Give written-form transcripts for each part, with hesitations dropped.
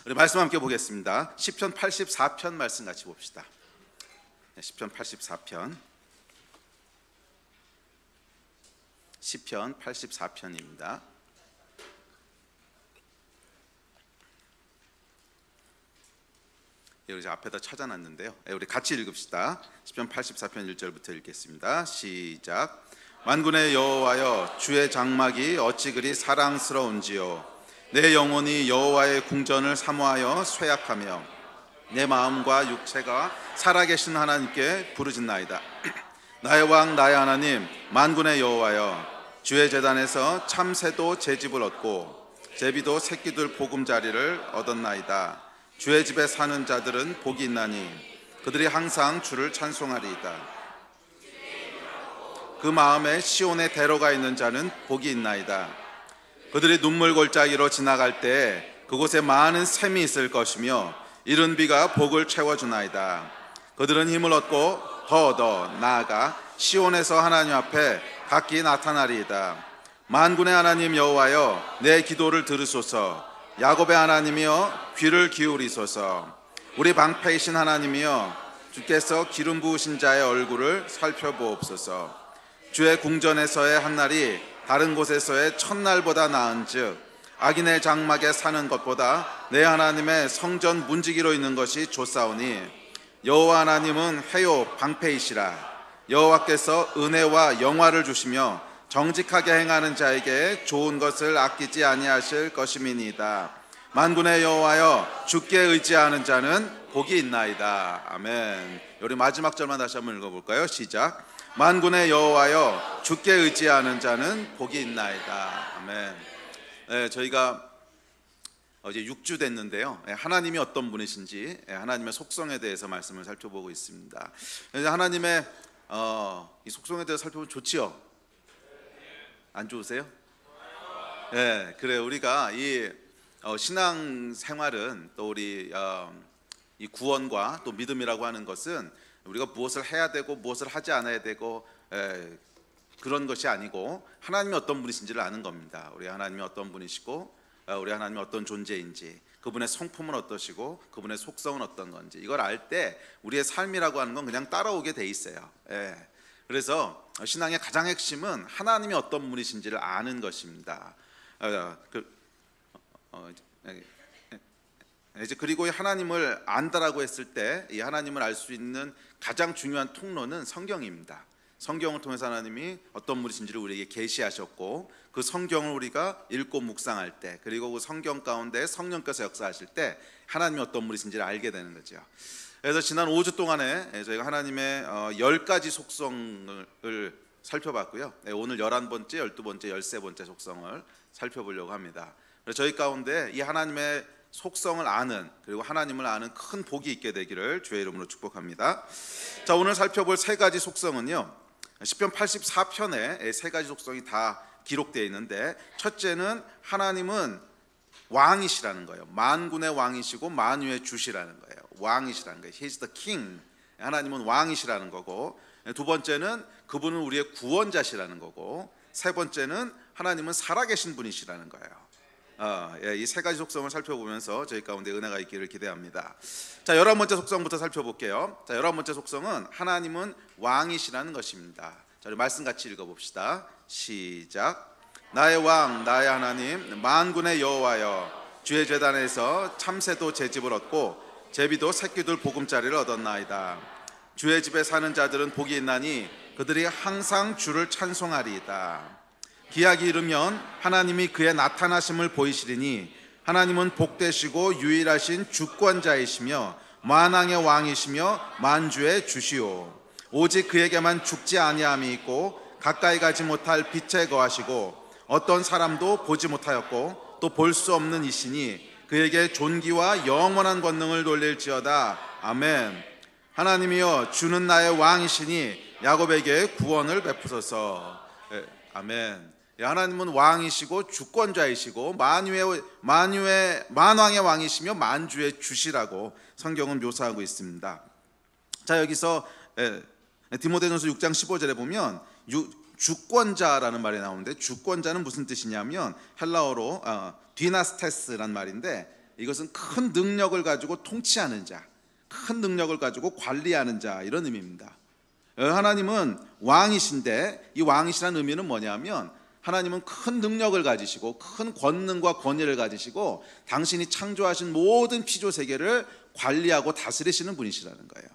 우리 말씀 함께 보겠습니다. 시편 84편 말씀 같이 봅시다. 시편 84편. 시편 84편입니다. 우리 앞에다 찾아놨는데요. 우리 같이 읽읍시다. 시편 84편 1절부터 읽겠습니다. 시작. 만군의 여호와여, 주의 장막이 어찌 그리 사랑스러운지요. 내 영혼이 여호와의 궁전을 사모하여 쇠약하며 내 마음과 육체가 살아계신 하나님께 부르짖나이다. 나의 왕 나의 하나님, 만군의 여호와여, 주의 제단에서 참새도 제 집을 얻고 제비도 새끼들 보금자리를 얻었나이다. 주의 집에 사는 자들은 복이 있나니 그들이 항상 주를 찬송하리이다. 그 마음에 시온에 대로가 있는 자는 복이 있나이다. 그들이 눈물 골짜기로 지나갈 때 그곳에 많은 샘이 있을 것이며 이른 비가 복을 채워주나이다. 그들은 힘을 얻고 더 얻어 나아가 시온에서 하나님 앞에 각기 나타나리이다. 만군의 하나님 여호와여, 내 기도를 들으소서. 야곱의 하나님이여, 귀를 기울이소서. 우리 방패이신 하나님이여, 주께서 기름 부으신 자의 얼굴을 살펴보옵소서. 주의 궁전에서의 한날이 다른 곳에서의 첫날보다 나은즉 악인의 장막에 사는 것보다 내 하나님의 성전 문지기로 있는 것이 좋사오니 여호와 하나님은 회요 방패이시라. 여호와께서 은혜와 영화를 주시며 정직하게 행하는 자에게 좋은 것을 아끼지 아니하실 것임이니이다. 만군의 여호와여, 주께 의지하는 자는 복이 있나이다. 아멘. 우리 마지막 절만 다시 한번 읽어볼까요? 시작. 만군의 여호와여, 주께 의지하는 자는 복이 있나이다. 아멘. 네, 저희가 어제 6주 됐는데요. 하나님이 어떤 분이신지, 하나님의 속성에 대해서 말씀을 살펴보고 있습니다. 하나님의 이 속성에 대해서 살펴보면 좋지요? 안 좋으세요? 네, 그래요. 우리가 이 신앙 생활은 또 우리 이 구원과 또 믿음이라고 하는 것은 우리가 무엇을 해야 되고 무엇을 하지 않아야 되고 그런 것이 아니고 하나님이 어떤 분이신지를 아는 겁니다. 우리 하나님이 어떤 분이시고 우리 하나님이 어떤 존재인지, 그분의 성품은 어떠시고 그분의 속성은 어떤 건지, 이걸 알 때 우리의 삶이라고 하는 건 그냥 따라오게 돼 있어요. 그래서 신앙의 가장 핵심은 하나님이 어떤 분이신지를 아는 것입니다. 이제 그리고 하나님을 안다라고 했을 때 이 하나님을 알 수 있는 가장 중요한 통로는 성경입니다. 성경을 통해서 하나님이 어떤 분이신지를 우리에게 계시하셨고 그 성경을 우리가 읽고 묵상할 때, 그리고 그 성경 가운데 성령께서 역사하실 때 하나님이 어떤 분이신지를 알게 되는 거죠. 그래서 지난 5주 동안에 저희가 하나님의 10가지 속성을 살펴봤고요. 오늘 11번째, 12번째, 13번째 속성을 살펴보려고 합니다. 그래서 저희 가운데 이 하나님의 속성을 아는, 그리고 하나님을 아는 큰 복이 있게 되기를 주의 이름으로 축복합니다. 자, 오늘 살펴볼 세 가지 속성은요, 시편 84편에 세 가지 속성이 다 기록되어 있는데, 첫째는 하나님은 왕이시라는 거예요. 만군의 왕이시고 만유의 주시라는 거예요. 왕이시라는 거예요. He is the king. 하나님은 왕이시라는 거고, 두 번째는 그분은 우리의 구원자시라는 거고, 세 번째는 하나님은 살아계신 분이시라는 거예요. 이 세 가지 속성을 살펴보면서 저희 가운데 은혜가 있기를 기대합니다. 자, 11번째 속성부터 살펴볼게요. 자, 11번째 속성은 하나님은 왕이시라는 것입니다. 자, 우리 말씀 같이 읽어봅시다. 시작. 나의 왕 나의 하나님, 만군의 여호와여, 주의 제단에서 참새도 제 집을 얻고 제비도 새끼들 보금자리를 얻었나이다. 주의 집에 사는 자들은 복이 있나니 그들이 항상 주를 찬송하리이다. 기약이 이르면 하나님이 그의 나타나심을 보이시리니 하나님은 복되시고 유일하신 주권자이시며 만왕의 왕이시며 만주의 주시오. 오직 그에게만 죽지 아니함이 있고 가까이 가지 못할 빛에 거하시고 어떤 사람도 보지 못하였고 또 볼 수 없는 이시니 그에게 존귀와 영원한 권능을 돌릴지어다. 아멘. 하나님이여, 주는 나의 왕이시니 야곱에게 구원을 베푸소서. 아멘. 하나님은 왕이시고 주권자이시고 만왕의 왕이시며 만주의 주시라고 성경은 묘사하고 있습니다. 자, 여기서 디모데전서 6장 15절에 보면 주권자라는 말이 나오는데, 주권자는 무슨 뜻이냐면 헬라어로 디나스테스란 말인데, 이것은 큰 능력을 가지고 통치하는 자, 큰 능력을 가지고 관리하는 자, 이런 의미입니다. 하나님은 왕이신데 이 왕이시라는 의미는 뭐냐면 하나님은 큰 능력을 가지시고 큰 권능과 권위를 가지시고 당신이 창조하신 모든 피조 세계를 관리하고 다스리시는 분이시라는 거예요.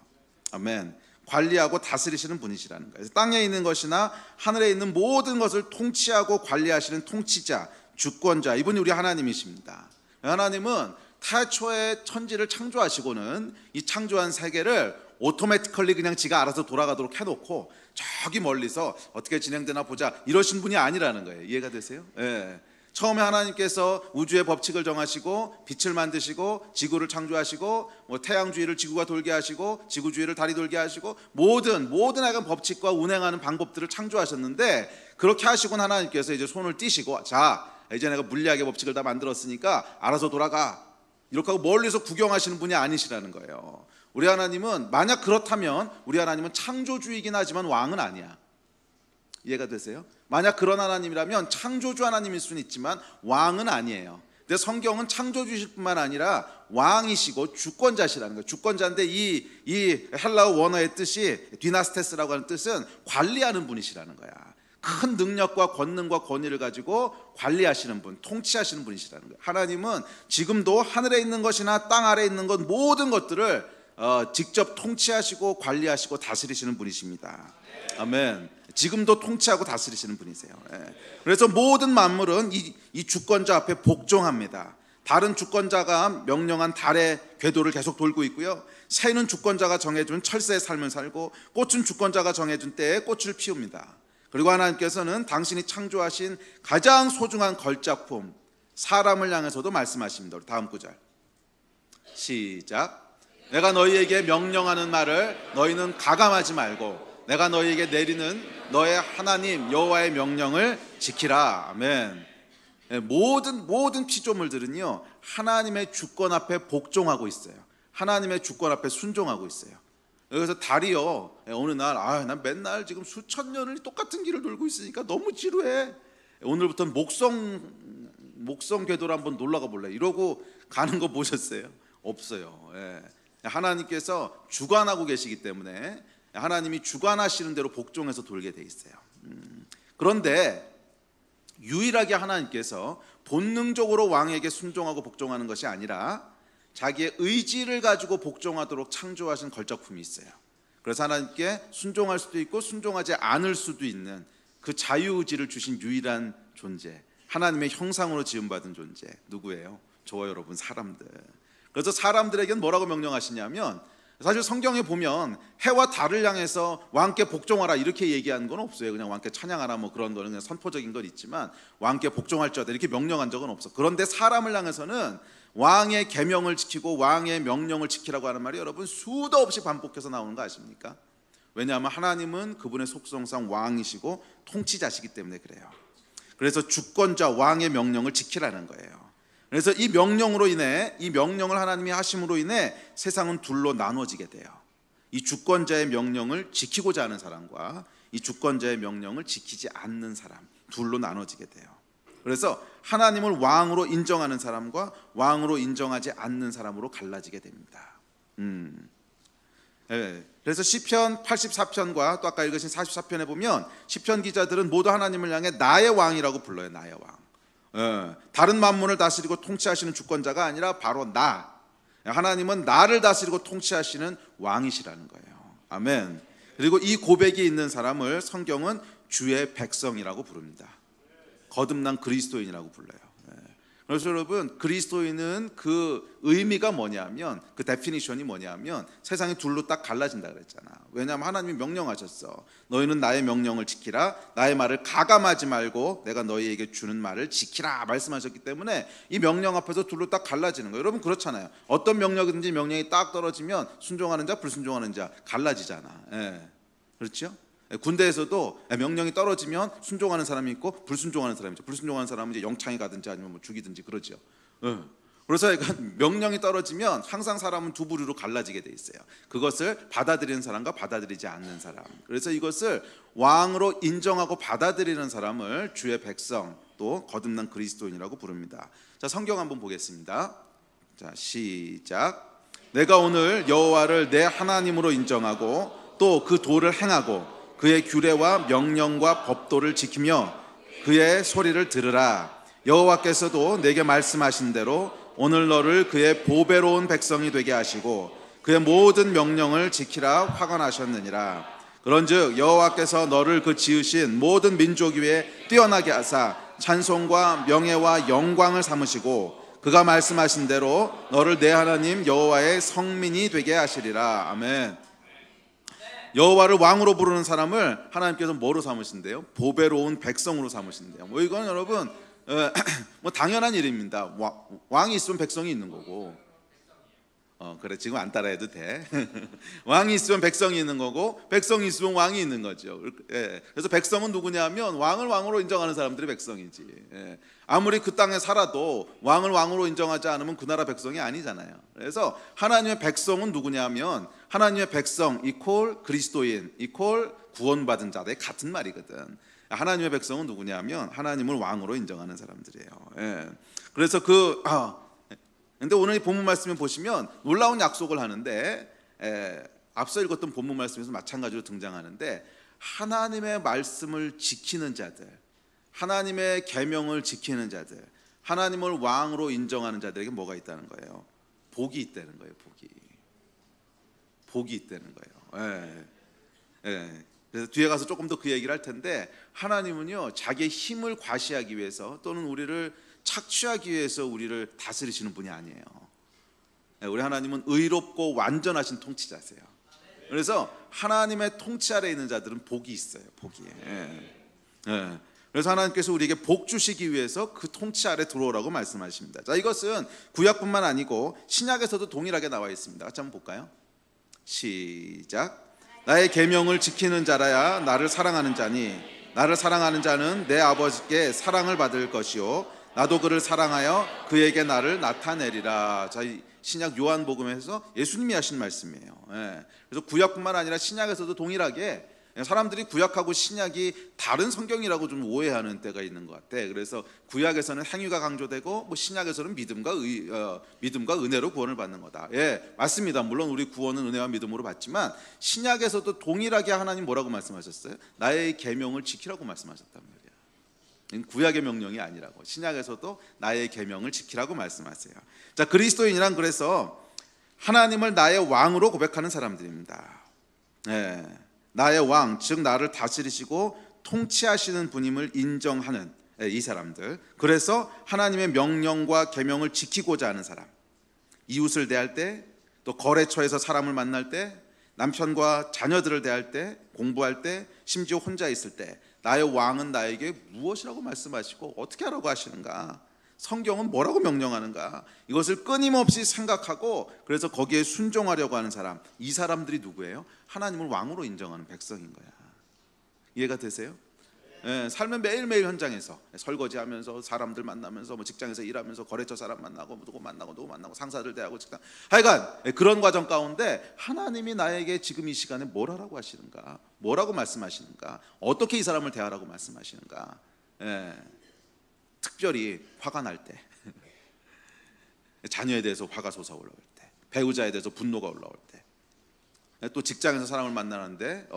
아멘. 관리하고 다스리시는 분이시라는 거예요. 땅에 있는 것이나 하늘에 있는 모든 것을 통치하고 관리하시는 통치자, 주권자, 이분이 우리 하나님이십니다. 하나님은 태초에 천지를 창조하시고는 이 창조한 세계를 오토매티컬리 그냥 지가 알아서 돌아가도록 해놓고 저기 멀리서 어떻게 진행되나 보자 이러신 분이 아니라는 거예요. 이해가 되세요? 예. 처음에 하나님께서 우주의 법칙을 정하시고 빛을 만드시고 지구를 창조하시고 태양 주위를 지구가 돌게 하시고 지구 주위를 달이 돌게 하시고 모든 약간 법칙과 운행하는 방법들을 창조하셨는데, 그렇게 하시고 하나님께서 이제 손을 띄시고 자 이제 내가 물리학의 법칙을 다 만들었으니까 알아서 돌아가, 이렇게 하고 멀리서 구경하시는 분이 아니시라는 거예요. 우리 하나님은 만약 그렇다면 우리 하나님은 창조주이긴 하지만 왕은 아니야. 이해가 되세요? 만약 그런 하나님이라면 창조주 하나님일 수는 있지만 왕은 아니에요. 근데 성경은 창조주실 뿐만 아니라 왕이시고 주권자시라는 거예요. 주권자인데 이 헬라어 원어의 뜻이 디나스테스라고 하는 뜻은 관리하는 분이시라는 거야. 큰 능력과 권능과 권위를 가지고 관리하시는 분, 통치하시는 분이시라는 거예요. 하나님은 지금도 하늘에 있는 것이나 땅 아래에 있는 것 모든 것들을 직접 통치하시고 관리하시고 다스리시는 분이십니다. 아멘. 지금도 통치하고 다스리시는 분이세요. 그래서 모든 만물은 이 주권자 앞에 복종합니다. 다른 주권자가 명령한 달의 궤도를 계속 돌고 있고요. 새는 주권자가 정해준 철새의 삶을 살고, 꽃은 주권자가 정해준 때에 꽃을 피웁니다. 그리고 하나님께서는 당신이 창조하신 가장 소중한 걸작품 사람을 향해서도 말씀하십니다. 우리 다음 구절 시작. 내가 너희에게 명령하는 말을 너희는 가감하지 말고 내가 너희에게 내리는 너의 하나님 여호와의 명령을 지키라. 아멘. 모든 피조물들은요 하나님의 주권 앞에 복종하고 있어요. 하나님의 주권 앞에 순종하고 있어요. 그래서 달이요 어느 날 난 맨날 지금 수천 년을 똑같은 길을 돌고 있으니까 너무 지루해. 오늘부터는 목성 궤도로 한번 놀러가 볼래 이러고 가는 거 보셨어요? 없어요. 하나님께서 주관하고 계시기 때문에 하나님이 주관하시는 대로 복종해서 돌게 돼 있어요. 그런데 유일하게 하나님께서 본능적으로 왕에게 순종하고 복종하는 것이 아니라 자기의 의지를 가지고 복종하도록 창조하신 걸작품이 있어요. 그래서 하나님께 순종할 수도 있고 순종하지 않을 수도 있는 그 자유의지를 주신 유일한 존재, 하나님의 형상으로 지음받은 존재 누구예요? 저와 여러분 사람들. 그래서 사람들에게는 뭐라고 명령하시냐면, 사실 성경에 보면 해와 달을 향해서 왕께 복종하라 이렇게 얘기하는 건 없어요. 그냥 왕께 찬양하라 뭐 그런 거는 그냥 선포적인 건 있지만 왕께 복종할지어다 이렇게 명령한 적은 없어. 그런데 사람을 향해서는 왕의 계명을 지키고 왕의 명령을 지키라고 하는 말이 여러분 수도 없이 반복해서 나오는 거 아십니까? 왜냐하면 하나님은 그분의 속성상 왕이시고 통치자시기 때문에 그래요. 그래서 주권자 왕의 명령을 지키라는 거예요. 그래서 이 명령으로 인해, 이 명령을 하나님이 하심으로 인해 세상은 둘로 나눠지게 돼요. 이 주권자의 명령을 지키고자 하는 사람과 이 주권자의 명령을 지키지 않는 사람, 둘로 나눠지게 돼요. 그래서 하나님을 왕으로 인정하는 사람과 왕으로 인정하지 않는 사람으로 갈라지게 됩니다. 그래서 시편 84편과 또 아까 읽으신 44편에 보면 시편 기자들은 모두 하나님을 향해 나의 왕이라고 불러요. 나의 왕. 다른 만물을 다스리고 통치하시는 주권자가 아니라 바로 나, 하나님은 나를 다스리고 통치하시는 왕이시라는 거예요. 아멘. 그리고 이 고백이 있는 사람을 성경은 주의 백성이라고 부릅니다. 거듭난 그리스도인이라고 불러요. 그래서 여러분 그리스도인은 그 의미가 뭐냐면, 그 데피니션이 뭐냐면 세상이 둘로 딱 갈라진다 그랬잖아. 왜냐하면 하나님이 명령하셨어. 너희는 나의 명령을 지키라. 나의 말을 가감하지 말고 내가 너희에게 주는 말을 지키라 말씀하셨기 때문에 이 명령 앞에서 둘로 딱 갈라지는 거예요. 여러분 그렇잖아요. 어떤 명령이든지 명령이 딱 떨어지면 순종하는 자 불순종하는 자 갈라지잖아. 그렇죠? 군대에서도 명령이 떨어지면 순종하는 사람이 있고 불순종하는 사람이 있죠. 불순종하는 사람은 이제 영창에 가든지 아니면 뭐 죽이든지 그러죠. 그래서 명령이 떨어지면 항상 사람은 두 부류로 갈라지게 돼 있어요. 그것을 받아들이는 사람과 받아들이지 않는 사람. 그래서 이것을 왕으로 인정하고 받아들이는 사람을 주의 백성, 또 거듭난 그리스도인이라고 부릅니다. 자, 성경 한번 보겠습니다. 자, 시작. 내가 오늘 여호와를 내 하나님으로 인정하고 또 그 도를 행하고 그의 규례와 명령과 법도를 지키며 그의 소리를 들으라. 여호와께서도 내게 말씀하신 대로 오늘 너를 그의 보배로운 백성이 되게 하시고 그의 모든 명령을 지키라 화가 나셨느니라. 그런즉 여호와께서 너를 그 지으신 모든 민족 위에 뛰어나게 하사 찬송과 명예와 영광을 삼으시고 그가 말씀하신 대로 너를 내 하나님 여호와의 성민이 되게 하시리라. 아멘. 여호와를 왕으로 부르는 사람을 하나님께서 뭐로 삼으신대요? 보배로운 백성으로 삼으신대요. 뭐 이건 여러분 뭐 당연한 일입니다. 왕이 있으면 백성이 있는 거고. 그래 지금 안 따라해도 돼. 왕이 있으면 백성이 있는 거고 백성이 있으면 왕이 있는 거죠. 그래서 백성은 누구냐면 왕을 왕으로 인정하는 사람들이 백성이지. 아무리 그 땅에 살아도 왕을 왕으로 인정하지 않으면 그 나라 백성이 아니잖아요. 그래서 하나님의 백성은 누구냐면 하나님의 백성 이퀄 그리스도인 이퀄 구원받은 자들 같은 말이거든. 하나님의 백성은 누구냐면 하나님을 왕으로 인정하는 사람들이에요. 그래서 근데 오늘 이 본문 말씀에 보시면 놀라운 약속을 하는데 앞서 읽었던 본문 말씀에서 마찬가지로 등장하는데 하나님의 말씀을 지키는 자들, 하나님의 계명을 지키는 자들, 하나님을 왕으로 인정하는 자들에게 뭐가 있다는 거예요? 복이 있다는 거예요. 복이 있다는 거예요. 그래서 뒤에 가서 조금 더 그 얘기를 할 텐데 하나님은요 자기의 힘을 과시하기 위해서 또는 우리를 착취하기 위해서 우리를 다스리시는 분이 아니에요. 우리 하나님은 의롭고 완전하신 통치자세요. 그래서 하나님의 통치 아래에 있는 자들은 복이 있어요. 복이. 그래서 하나님께서 우리에게 복 주시기 위해서 그 통치 아래 들어오라고 말씀하십니다. 자, 이것은 구약뿐만 아니고 신약에서도 동일하게 나와 있습니다. 같이 한번 볼까요? 시작. 나의 계명을 지키는 자라야 나를 사랑하는 자니 나를 사랑하는 자는 내 아버지께 사랑을 받을 것이요 나도 그를 사랑하여 그에게 나를 나타내리라. 자, 신약 요한복음에서 예수님이 하신 말씀이에요. 그래서 구약뿐만 아니라 신약에서도 동일하게 사람들이 구약하고 신약이 다른 성경이라고 좀 오해하는 때가 있는 것 같아. 그래서 구약에서는 행위가 강조되고 뭐 신약에서는 믿음과 은혜로 구원을 받는 거다. 맞습니다. 물론 우리 구원은 은혜와 믿음으로 받지만 신약에서도 동일하게 하나님 뭐라고 말씀하셨어요? 나의 계명을 지키라고 말씀하셨단 말이야. 구약의 명령이 아니라고. 신약에서도 나의 계명을 지키라고 말씀하세요. 자, 그리스도인이란 그래서 하나님을 나의 왕으로 고백하는 사람들입니다. 나의 왕, 즉 나를 다스리시고 통치하시는 분임을 인정하는 이 사람들. 그래서 하나님의 명령과 계명을 지키고자 하는 사람. 이웃을 대할 때, 또 거래처에서 사람을 만날 때, 남편과 자녀들을 대할 때, 공부할 때, 심지어 혼자 있을 때 나의 왕은 나에게 무엇이라고 말씀하시고 어떻게 하라고 하시는가, 성경은 뭐라고 명령하는가, 이것을 끊임없이 생각하고 그래서 거기에 순종하려고 하는 사람. 이 사람들이 누구예요? 하나님을 왕으로 인정하는 백성인 거야. 이해가 되세요? 삶의 매일매일 현장에서 설거지하면서 사람들 만나면서 뭐 직장에서 일하면서 거래처 사람 만나고 누구 만나고 상사들 대하고 직장, 하여간 그런 과정 가운데 하나님이 나에게 지금 이 시간에 뭘 하라고 하시는가, 뭐라고 말씀하시는가, 어떻게 이 사람을 대하라고 말씀하시는가. 특별히 화가 날 때, 자녀에 대해서 화가 솟아올라올 때, 배우자에 대해서 분노가 올라올 때, 또 직장에서 사람을 만나는데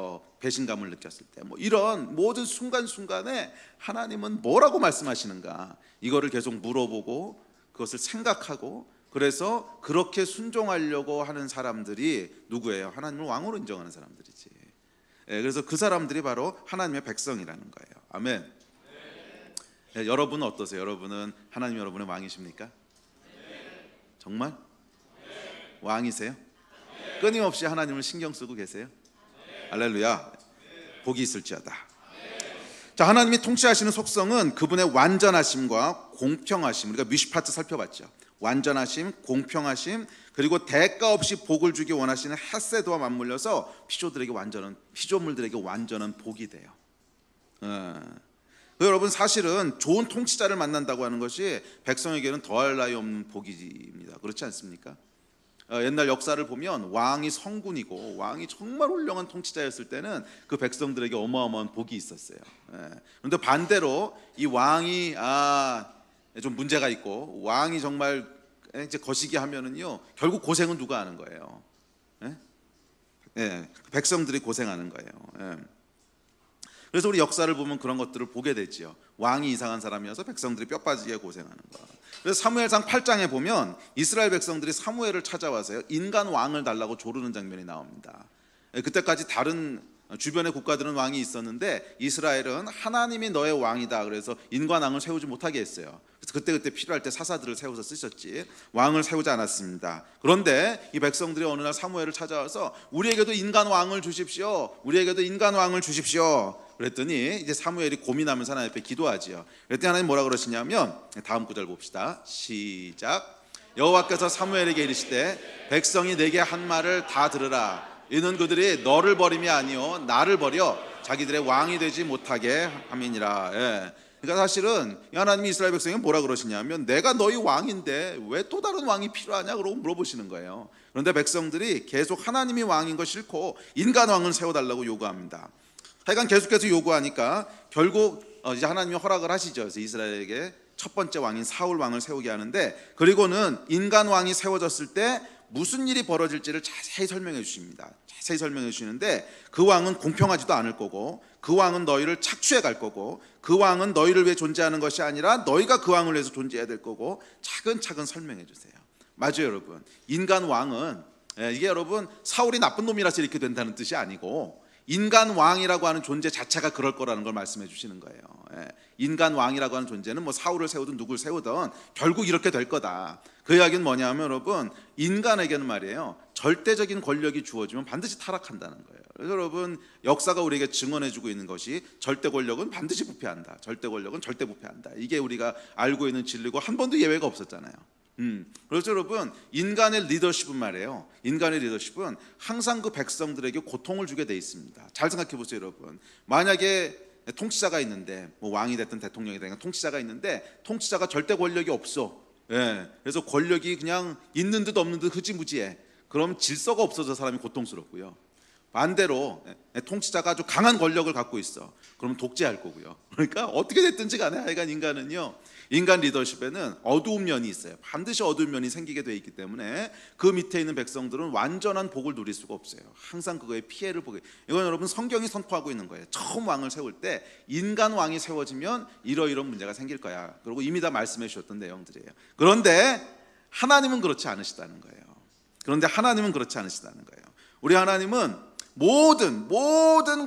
배신감을 느꼈을 때, 뭐 이런 모든 순간순간에 하나님은 뭐라고 말씀하시는가, 이거를 계속 물어보고 그것을 생각하고 그래서 그렇게 순종하려고 하는 사람들이 누구예요? 하나님을 왕으로 인정하는 사람들이지. 그래서 그 사람들이 바로 하나님의 백성이라는 거예요. 아멘. 여러분은 어떠세요? 여러분은 하나님 여러분의 왕이십니까? 정말? 왕이세요? 끊임없이 하나님을 신경 쓰고 계세요? 할렐루야. 복이 있을지어다. 자, 하나님이 통치하시는 속성은 그분의 완전하심과 공평하심. 우리가 미슈파트 살펴봤죠. 완전하심, 공평하심, 그리고 대가 없이 복을 주기 원하시는 헤세드와 맞물려서 피조물들에게 완전한 복이 돼요. 여러분, 사실은 좋은 통치자를 만난다고 하는 것이 백성에게는 더할 나위 없는 복입니다. 그렇지 않습니까? 옛날 역사를 보면 왕이 성군이고 왕이 정말 훌륭한 통치자였을 때는 그 백성들에게 어마어마한 복이 있었어요. 그런데 반대로 이 왕이 좀 문제가 있고 왕이 정말 이제 거시기 하면은요 결국 고생은 누가 하는 거예요? 예? 예, 백성들이 고생하는 거예요. 예. 그래서 우리 역사를 보면 그런 것들을 보게 되지요. 왕이 이상한 사람이어서 백성들이 뼈 빠지게 고생하는 거. 그래서 사무엘상 8장에 보면 이스라엘 백성들이 사무엘을 찾아와서요 인간 왕을 달라고 조르는 장면이 나옵니다. 그때까지 다른 주변의 국가들은 왕이 있었는데 이스라엘은 하나님이 너의 왕이다 그래서 인간 왕을 세우지 못하게 했어요. 그래서 그때 필요할 때 사사들을 세워서 쓰셨지 왕을 세우지 않았습니다. 그런데 이 백성들이 어느 날 사무엘을 찾아와서 우리에게도 인간 왕을 주십시오, 우리에게도 인간 왕을 주십시오 그랬더니 이제 사무엘이 고민하면서 하나님 앞에 기도하지요. 그랬더니 하나님 뭐라 그러시냐면 다음 구절 봅시다. 시작. 여호와께서 사무엘에게 이르시되 백성이 내게 한 말을 다 들으라. 이는 그들이 너를 버림이 아니요 나를 버려 자기들의 왕이 되지 못하게 함이니라. 예. 그러니까 사실은 하나님이 이스라엘 백성이 뭐라 그러시냐면 내가 너희 왕인데 왜 또 다른 왕이 필요하냐 그러고 물어보시는 거예요. 그런데 백성들이 계속 하나님이 왕인 거 싫고 인간 왕을 세워달라고 요구합니다. 하여간 계속해서 요구하니까 결국 이제 하나님이 허락을 하시죠. 그래서 이스라엘에게 첫 번째 왕인 사울 왕을 세우게 하는데 그리고는 인간 왕이 세워졌을 때 무슨 일이 벌어질지를 자세히 설명해 주십니다. 자세히 설명해 주시는데 그 왕은 공평하지도 않을 거고 그 왕은 너희를 착취해 갈 거고 그 왕은 너희를 위해 존재하는 것이 아니라 너희가 그 왕을 위해서 존재해야 될 거고 차근차근 설명해 주세요. 맞아요 여러분. 인간 왕은 이게 여러분 사울이 나쁜 놈이라서 이렇게 된다는 뜻이 아니고 인간 왕이라고 하는 존재 자체가 그럴 거라는 걸 말씀해 주시는 거예요. 인간 왕이라고 하는 존재는 뭐 사울을 세우든 누굴 세우든 결국 이렇게 될 거다. 그 이야기는 뭐냐면 여러분 인간에게는 말이에요 절대적인 권력이 주어지면 반드시 타락한다는 거예요. 그래서 여러분 역사가 우리에게 증언해 주고 있는 것이 절대 권력은 반드시 부패한다, 절대 권력은 절대 부패한다. 이게 우리가 알고 있는 진리고 한 번도 예외가 없었잖아요. 그래서 여러분 인간의 리더십은 말이에요 인간의 리더십은 항상 그 백성들에게 고통을 주게 돼 있습니다. 잘 생각해 보세요 여러분. 만약에 통치자가 있는데 뭐 왕이 됐든 대통령이 됐든 통치자가 있는데 통치자가 절대 권력이 없어. 그래서 권력이 그냥 있는 듯 없는 듯 흐지부지해. 그럼 질서가 없어서 사람이 고통스럽고요. 반대로 통치자가 아주 강한 권력을 갖고 있어. 그러면 독재할 거고요. 그러니까 어떻게 됐든지 간에 하여간 인간은요 인간 리더십에는 어두운 면이 있어요. 반드시 어두운 면이 생기게 돼 있기 때문에 그 밑에 있는 백성들은 완전한 복을 누릴 수가 없어요. 항상 그거에 피해를 보게. 이건 여러분 성경이 선포하고 있는 거예요. 처음 왕을 세울 때 인간 왕이 세워지면 이러이러한 문제가 생길 거야. 그리고 이미 다 말씀해 주셨던 내용들이에요. 그런데 하나님은 그렇지 않으시다는 거예요. 그런데 하나님은 그렇지 않으시다는 거예요. 우리 하나님은 모든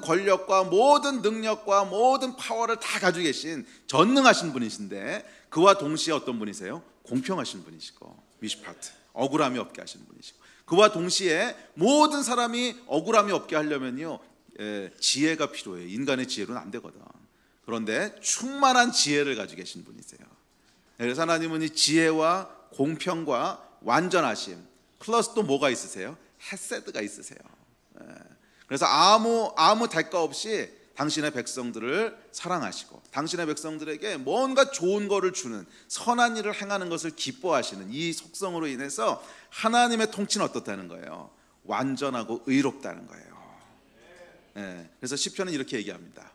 권력과 모든 능력과 모든 파워를 다 가지고 계신 전능하신 분이신데 그와 동시에 어떤 분이세요? 공평하신 분이시고 미시파트 억울함이 없게 하시는 분이시고 그와 동시에 모든 사람이 억울함이 없게 하려면요 지혜가 필요해요. 인간의 지혜로는 안 되거든. 그런데 충만한 지혜를 가지고 계신 분이세요. 그래서 하나님은 이 지혜와 공평과 완전하심 플러스 또 뭐가 있으세요? 헤세드가 있으세요. 그래서 아무 대가 없이 당신의 백성들을 사랑하시고 당신의 백성들에게 뭔가 좋은 거를 주는 선한 일을 행하는 것을 기뻐하시는 이 속성으로 인해서 하나님의 통치는 어떻다는 거예요? 완전하고 의롭다는 거예요. 그래서 시편은 이렇게 얘기합니다.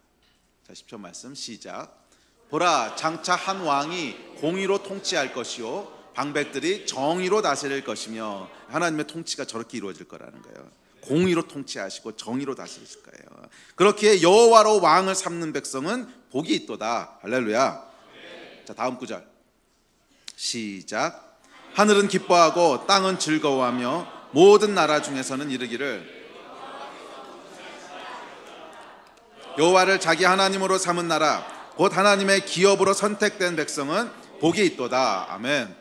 자, 시편 말씀 시작. 보라 장차 한 왕이 공의로 통치할 것이요 방백들이 정의로 다스릴 것이며 하나님의 통치가 저렇게 이루어질 거라는 거예요. 공의로 통치하시고 정의로 다스리실 거예요. 그렇게 여호와로 왕을 삼는 백성은 복이 있도다. 할렐루야. 자, 다음 구절 시작. 하늘은 기뻐하고 땅은 즐거워하며 모든 나라 중에서는 이르기를 여호와를 자기 하나님으로 삼은 나라 곧 하나님의 기업으로 선택된 백성은 복이 있도다. 아멘.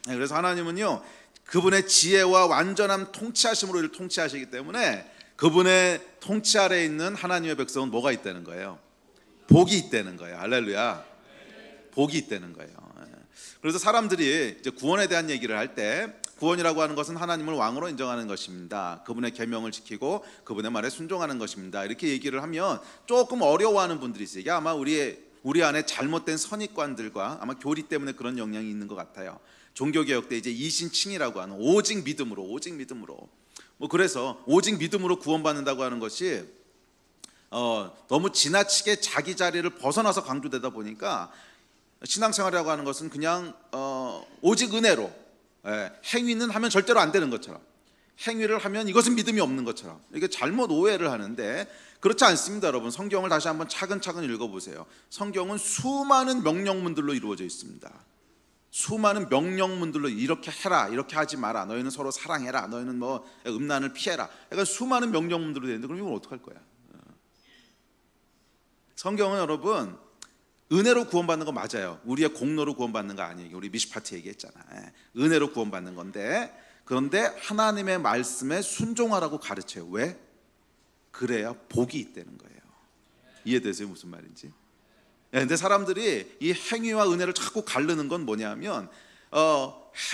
그래서 하나님은요 그분의 지혜와 완전한 통치하심으로 이를 통치하시기 때문에 그분의 통치 아래에 있는 하나님의 백성은 뭐가 있다는 거예요? 복이 있다는 거예요. 할렐루야. 복이 있다는 거예요. 그래서 사람들이 이제 구원에 대한 얘기를 할 때 구원이라고 하는 것은 하나님을 왕으로 인정하는 것입니다. 그분의 계명을 지키고 그분의 말에 순종하는 것입니다. 이렇게 얘기를 하면 조금 어려워하는 분들이 있어요. 이게 아마 우리 안에 잘못된 선입관들과 아마 교리 때문에 그런 영향이 있는 것 같아요. 종교개혁 때 이제 이신칭이라고 하는 오직 믿음으로 뭐 그래서 오직 믿음으로 구원받는다고 하는 것이 너무 지나치게 자기 자리를 벗어나서 강조되다 보니까 신앙생활이라고 하는 것은 그냥 오직 은혜로 행위는 하면 절대로 안 되는 것처럼, 행위를 하면 이것은 믿음이 없는 것처럼 이렇게 잘못 오해를 하는데 그렇지 않습니다. 여러분, 성경을 다시 한번 차근차근 읽어보세요. 성경은 수많은 명령문들로 이루어져 있습니다. 수많은 명령문들로 이렇게 해라, 이렇게 하지 마라, 너희는 서로 사랑해라, 너희는 뭐 음란을 피해라, 그러니까 수많은 명령문들로 되어 있는데 그럼 이건 어떡할 거야? 성경은 여러분 은혜로 구원받는 거 맞아요. 우리의 공로로 구원받는 거 아니에요. 우리 미시파트 얘기했잖아. 은혜로 구원받는 건데, 그런데 하나님의 말씀에 순종하라고 가르쳐요. 왜? 그래야 복이 있다는 거예요. 이해되세요? 무슨 말인지? 근데 사람들이 이 행위와 은혜를 자꾸 가르는 건 뭐냐면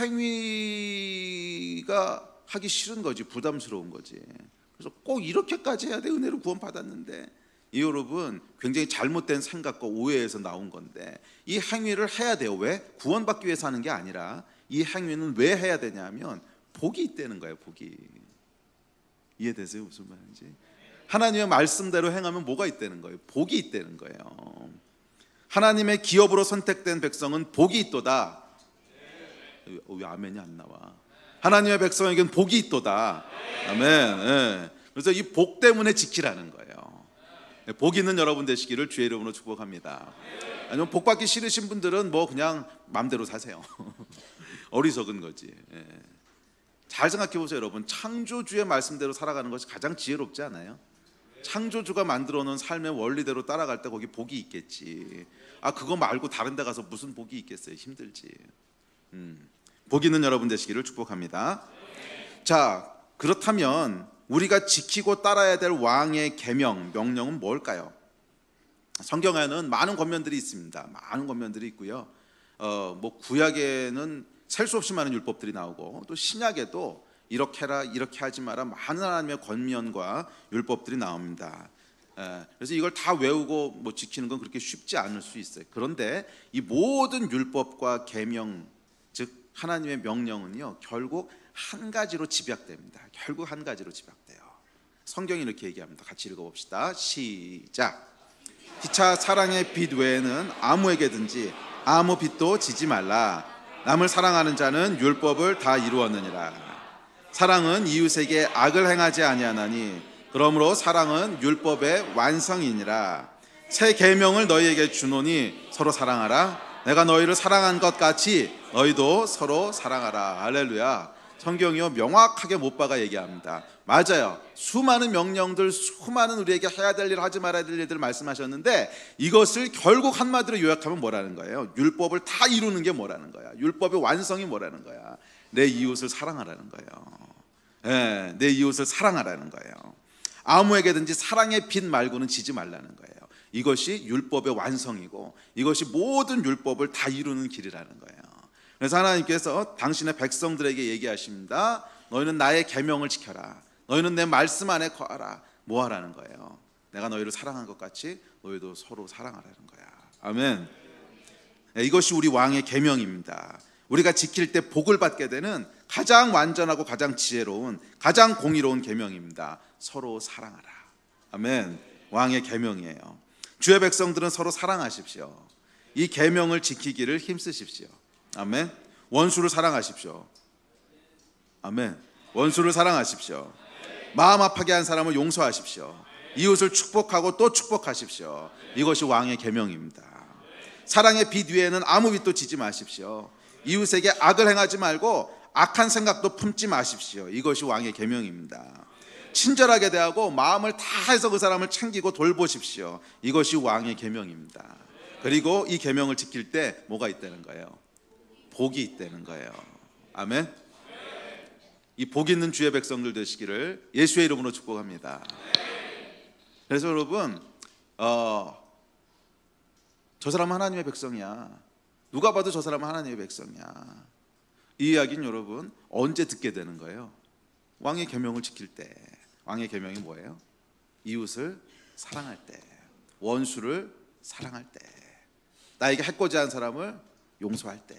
행위가 하기 싫은 거지, 부담스러운 거지. 그래서 꼭 이렇게까지 해야 돼, 은혜로 구원받았는데. 이 여러분 굉장히 잘못된 생각과 오해에서 나온 건데, 이 행위를 해야 돼요. 왜? 구원받기 위해서 하는 게 아니라 이 행위는 왜 해야 되냐면 복이 있다는 거예요. 복이. 이해되세요? 무슨 말인지? 하나님의 말씀대로 행하면 뭐가 있다는 거예요? 복이 있다는 거예요. 하나님의 기업으로 선택된 백성은 복이 있도다. 왜 아멘이 안 나와? 하나님의 백성에게는 복이 있도다. 아멘. 그래서 이 복 때문에 지키라는 거예요. 복 있는 여러분 되시기를 주의 이름으로 축복합니다. 아니면 복 받기 싫으신 분들은 뭐 그냥 마음대로 사세요. 어리석은 거지. 잘 생각해 보세요, 여러분. 창조주의 말씀대로 살아가는 것이 가장 지혜롭지 않아요? 창조주가 만들어 놓은 삶의 원리대로 따라갈 때 거기 복이 있겠지. 그거 말고 다른 데 가서 무슨 복이 있겠어요? 힘들지. 복 있는 여러분 되시기를 축복합니다. 자, 그렇다면 우리가 지키고 따라야 될 왕의 계명, 명령은 뭘까요? 성경에는 많은 권면들이 있습니다. 많은 권면들이 있고요. 뭐 구약에는 셀 수 없이 많은 율법들이 나오고, 또 신약에도 이렇게 해라, 이렇게 하지 마라, 많은 하나님의 권면과 율법들이 나옵니다. 그래서 이걸 다 외우고 뭐 지키는 건 그렇게 쉽지 않을 수 있어요. 그런데 이 모든 율법과 계명, 즉 하나님의 명령은요, 결국 한 가지로 집약됩니다. 결국 한 가지로 집약돼요. 성경이 이렇게 얘기합니다. 같이 읽어봅시다. 시작. 기차 사랑의 빛 외에는 아무에게든지 아무 빛도 지지 말라. 남을 사랑하는 자는 율법을 다 이루었느니라. 사랑은 이웃에게 악을 행하지 아니하나니 그러므로 사랑은 율법의 완성이니라. 새 계명을 너희에게 주노니 서로 사랑하라. 내가 너희를 사랑한 것 같이 너희도 서로 사랑하라. 할렐루야. 성경이요, 명확하게 못 박아 얘기합니다. 맞아요. 수많은 명령들, 수많은 우리에게 해야 될 일, 하지 말아야 될 일들을 말씀하셨는데, 이것을 결국 한마디로 요약하면 뭐라는 거예요? 율법을 다 이루는 게 뭐라는 거야? 율법의 완성이 뭐라는 거야? 내 이웃을 사랑하라는 거예요. 내 이웃을 사랑하라는 거예요. 아무에게든지 사랑의 빛 말고는 지지 말라는 거예요. 이것이 율법의 완성이고, 이것이 모든 율법을 다 이루는 길이라는 거예요. 그래서 하나님께서 당신의 백성들에게 얘기하십니다. 너희는 나의 계명을 지켜라. 너희는 내 말씀 안에 거하라. 뭐 하라는 거예요? 내가 너희를 사랑한 것 같이 너희도 서로 사랑하라는 거야. 아멘. 이것이 우리 왕의 계명입니다. 우리가 지킬 때 복을 받게 되는 가장 완전하고 가장 지혜로운, 가장 공의로운 계명입니다. 서로 사랑하라. 아멘. 왕의 계명이에요. 주의 백성들은 서로 사랑하십시오. 이 계명을 지키기를 힘쓰십시오. 아멘. 원수를 사랑하십시오. 아멘. 원수를 사랑하십시오. 마음 아프게 한 사람을 용서하십시오. 이웃을 축복하고 또 축복하십시오. 이것이 왕의 계명입니다. 사랑의 빛 위에는 아무 빛도 지지 마십시오. 이웃에게 악을 행하지 말고 악한 생각도 품지 마십시오. 이것이 왕의 계명입니다. 친절하게 대하고 마음을 다해서 그 사람을 챙기고 돌보십시오. 이것이 왕의 계명입니다. 그리고 이 계명을 지킬 때 뭐가 있다는 거예요? 복이 있다는 거예요. 아멘. 이 복 있는 주의 백성들 되시기를 예수의 이름으로 축복합니다. 그래서 여러분, 저 사람은 하나님의 백성이야. 누가 봐도 저 사람은 하나님의 백성이야. 이 이야기는 여러분 언제 듣게 되는 거예요? 왕의 계명을 지킬 때. 왕의 계명이 뭐예요? 이웃을 사랑할 때, 원수를 사랑할 때, 나에게 해코지한 사람을 용서할 때,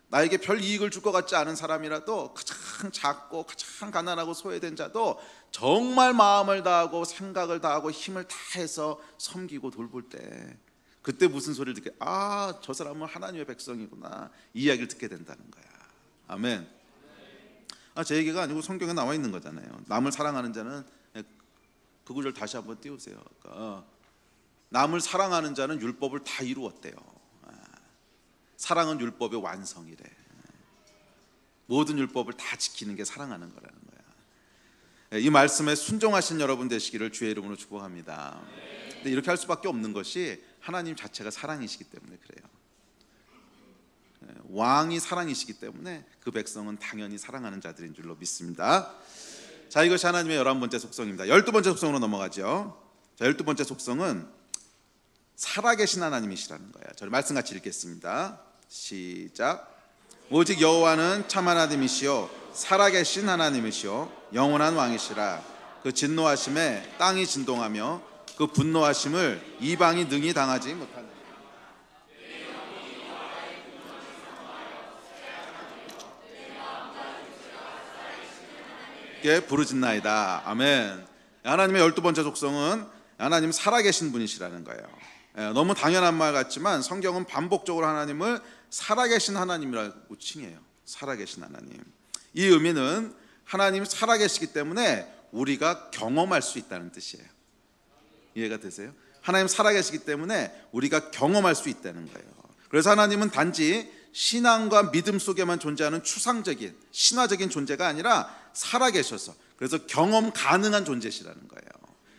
나에게 별 이익을 줄 것 같지 않은 사람이라도 가장 작고 가장 가난하고 소외된 자도 정말 마음을 다하고 생각을 다하고 힘을 다해서 섬기고 돌볼 때, 그때 무슨 소리를 듣게, 아, 저 사람은 하나님의 백성이구나, 이 이야기를 듣게 된다는 거야. 아멘. 제 얘기가 아니고 성경에 나와 있는 거잖아요. 남을 사랑하는 자는, 그 구절 다시 한번 띄우세요. 남을 사랑하는 자는 율법을 다 이루었대요. 사랑은 율법의 완성이래. 모든 율법을 다 지키는 게 사랑하는 거라는 거야. 이 말씀에 순종하신 여러분 되시기를 주의 이름으로 축복합니다. 근데 이렇게 할 수밖에 없는 것이 하나님 자체가 사랑이시기 때문에 그래요. 왕이 사랑이시기 때문에 그 백성은 당연히 사랑하는 자들인 줄로 믿습니다. 자, 이것이 하나님의 11번째 속성입니다. 12번째 속성으로 넘어가죠. 자, 12번째 속성은 살아계신 하나님이시라는 거예요. 저를 말씀 같이 읽겠습니다. 시작. 오직 여호와는 참 하나님이시요 살아계신 하나님이시요 영원한 왕이시라. 그 진노하심에 땅이 진동하며 그 분노하심을 이방이 능히 당하지 못하느니라. 부르짖나이다. 아멘. 하나님의 12번째 속성은 하나님 살아계신 분이시라는 거예요. 너무 당연한 말 같지만 성경은 반복적으로 하나님을 살아계신 하나님이라고 칭해요. 살아계신 하나님. 이 의미는 하나님 살아계시기 때문에 우리가 경험할 수 있다는 뜻이에요. 이해가 되세요? 하나님 살아계시기 때문에 우리가 경험할 수 있다는 거예요. 그래서 하나님은 단지 신앙과 믿음 속에만 존재하는 추상적인 신화적인 존재가 아니라 살아계셔서, 그래서 경험 가능한 존재시라는 거예요.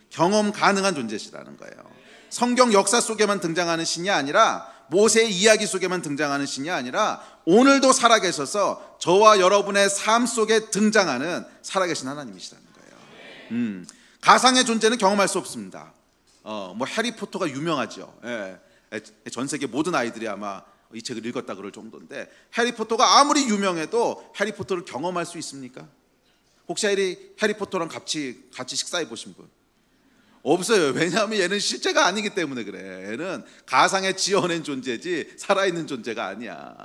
경험 가능한 존재시라는 거예요. 성경 역사 속에만 등장하는 신이 아니라, 모세의 이야기 속에만 등장하는 신이 아니라 오늘도 살아계셔서 저와 여러분의 삶 속에 등장하는 살아계신 하나님이시라는 거예요. 가상의 존재는 경험할 수 없습니다. 해리포터가 유명하죠. 전 세계 모든 아이들이 아마 이 책을 읽었다 그럴 정도인데, 해리포터가 아무리 유명해도 해리포터를 경험할 수 있습니까? 혹시 해리포터랑 같이 식사해 보신 분? 없어요. 왜냐하면 얘는 실제가 아니기 때문에 그래. 얘는 가상에 지어낸 존재지 살아있는 존재가 아니야.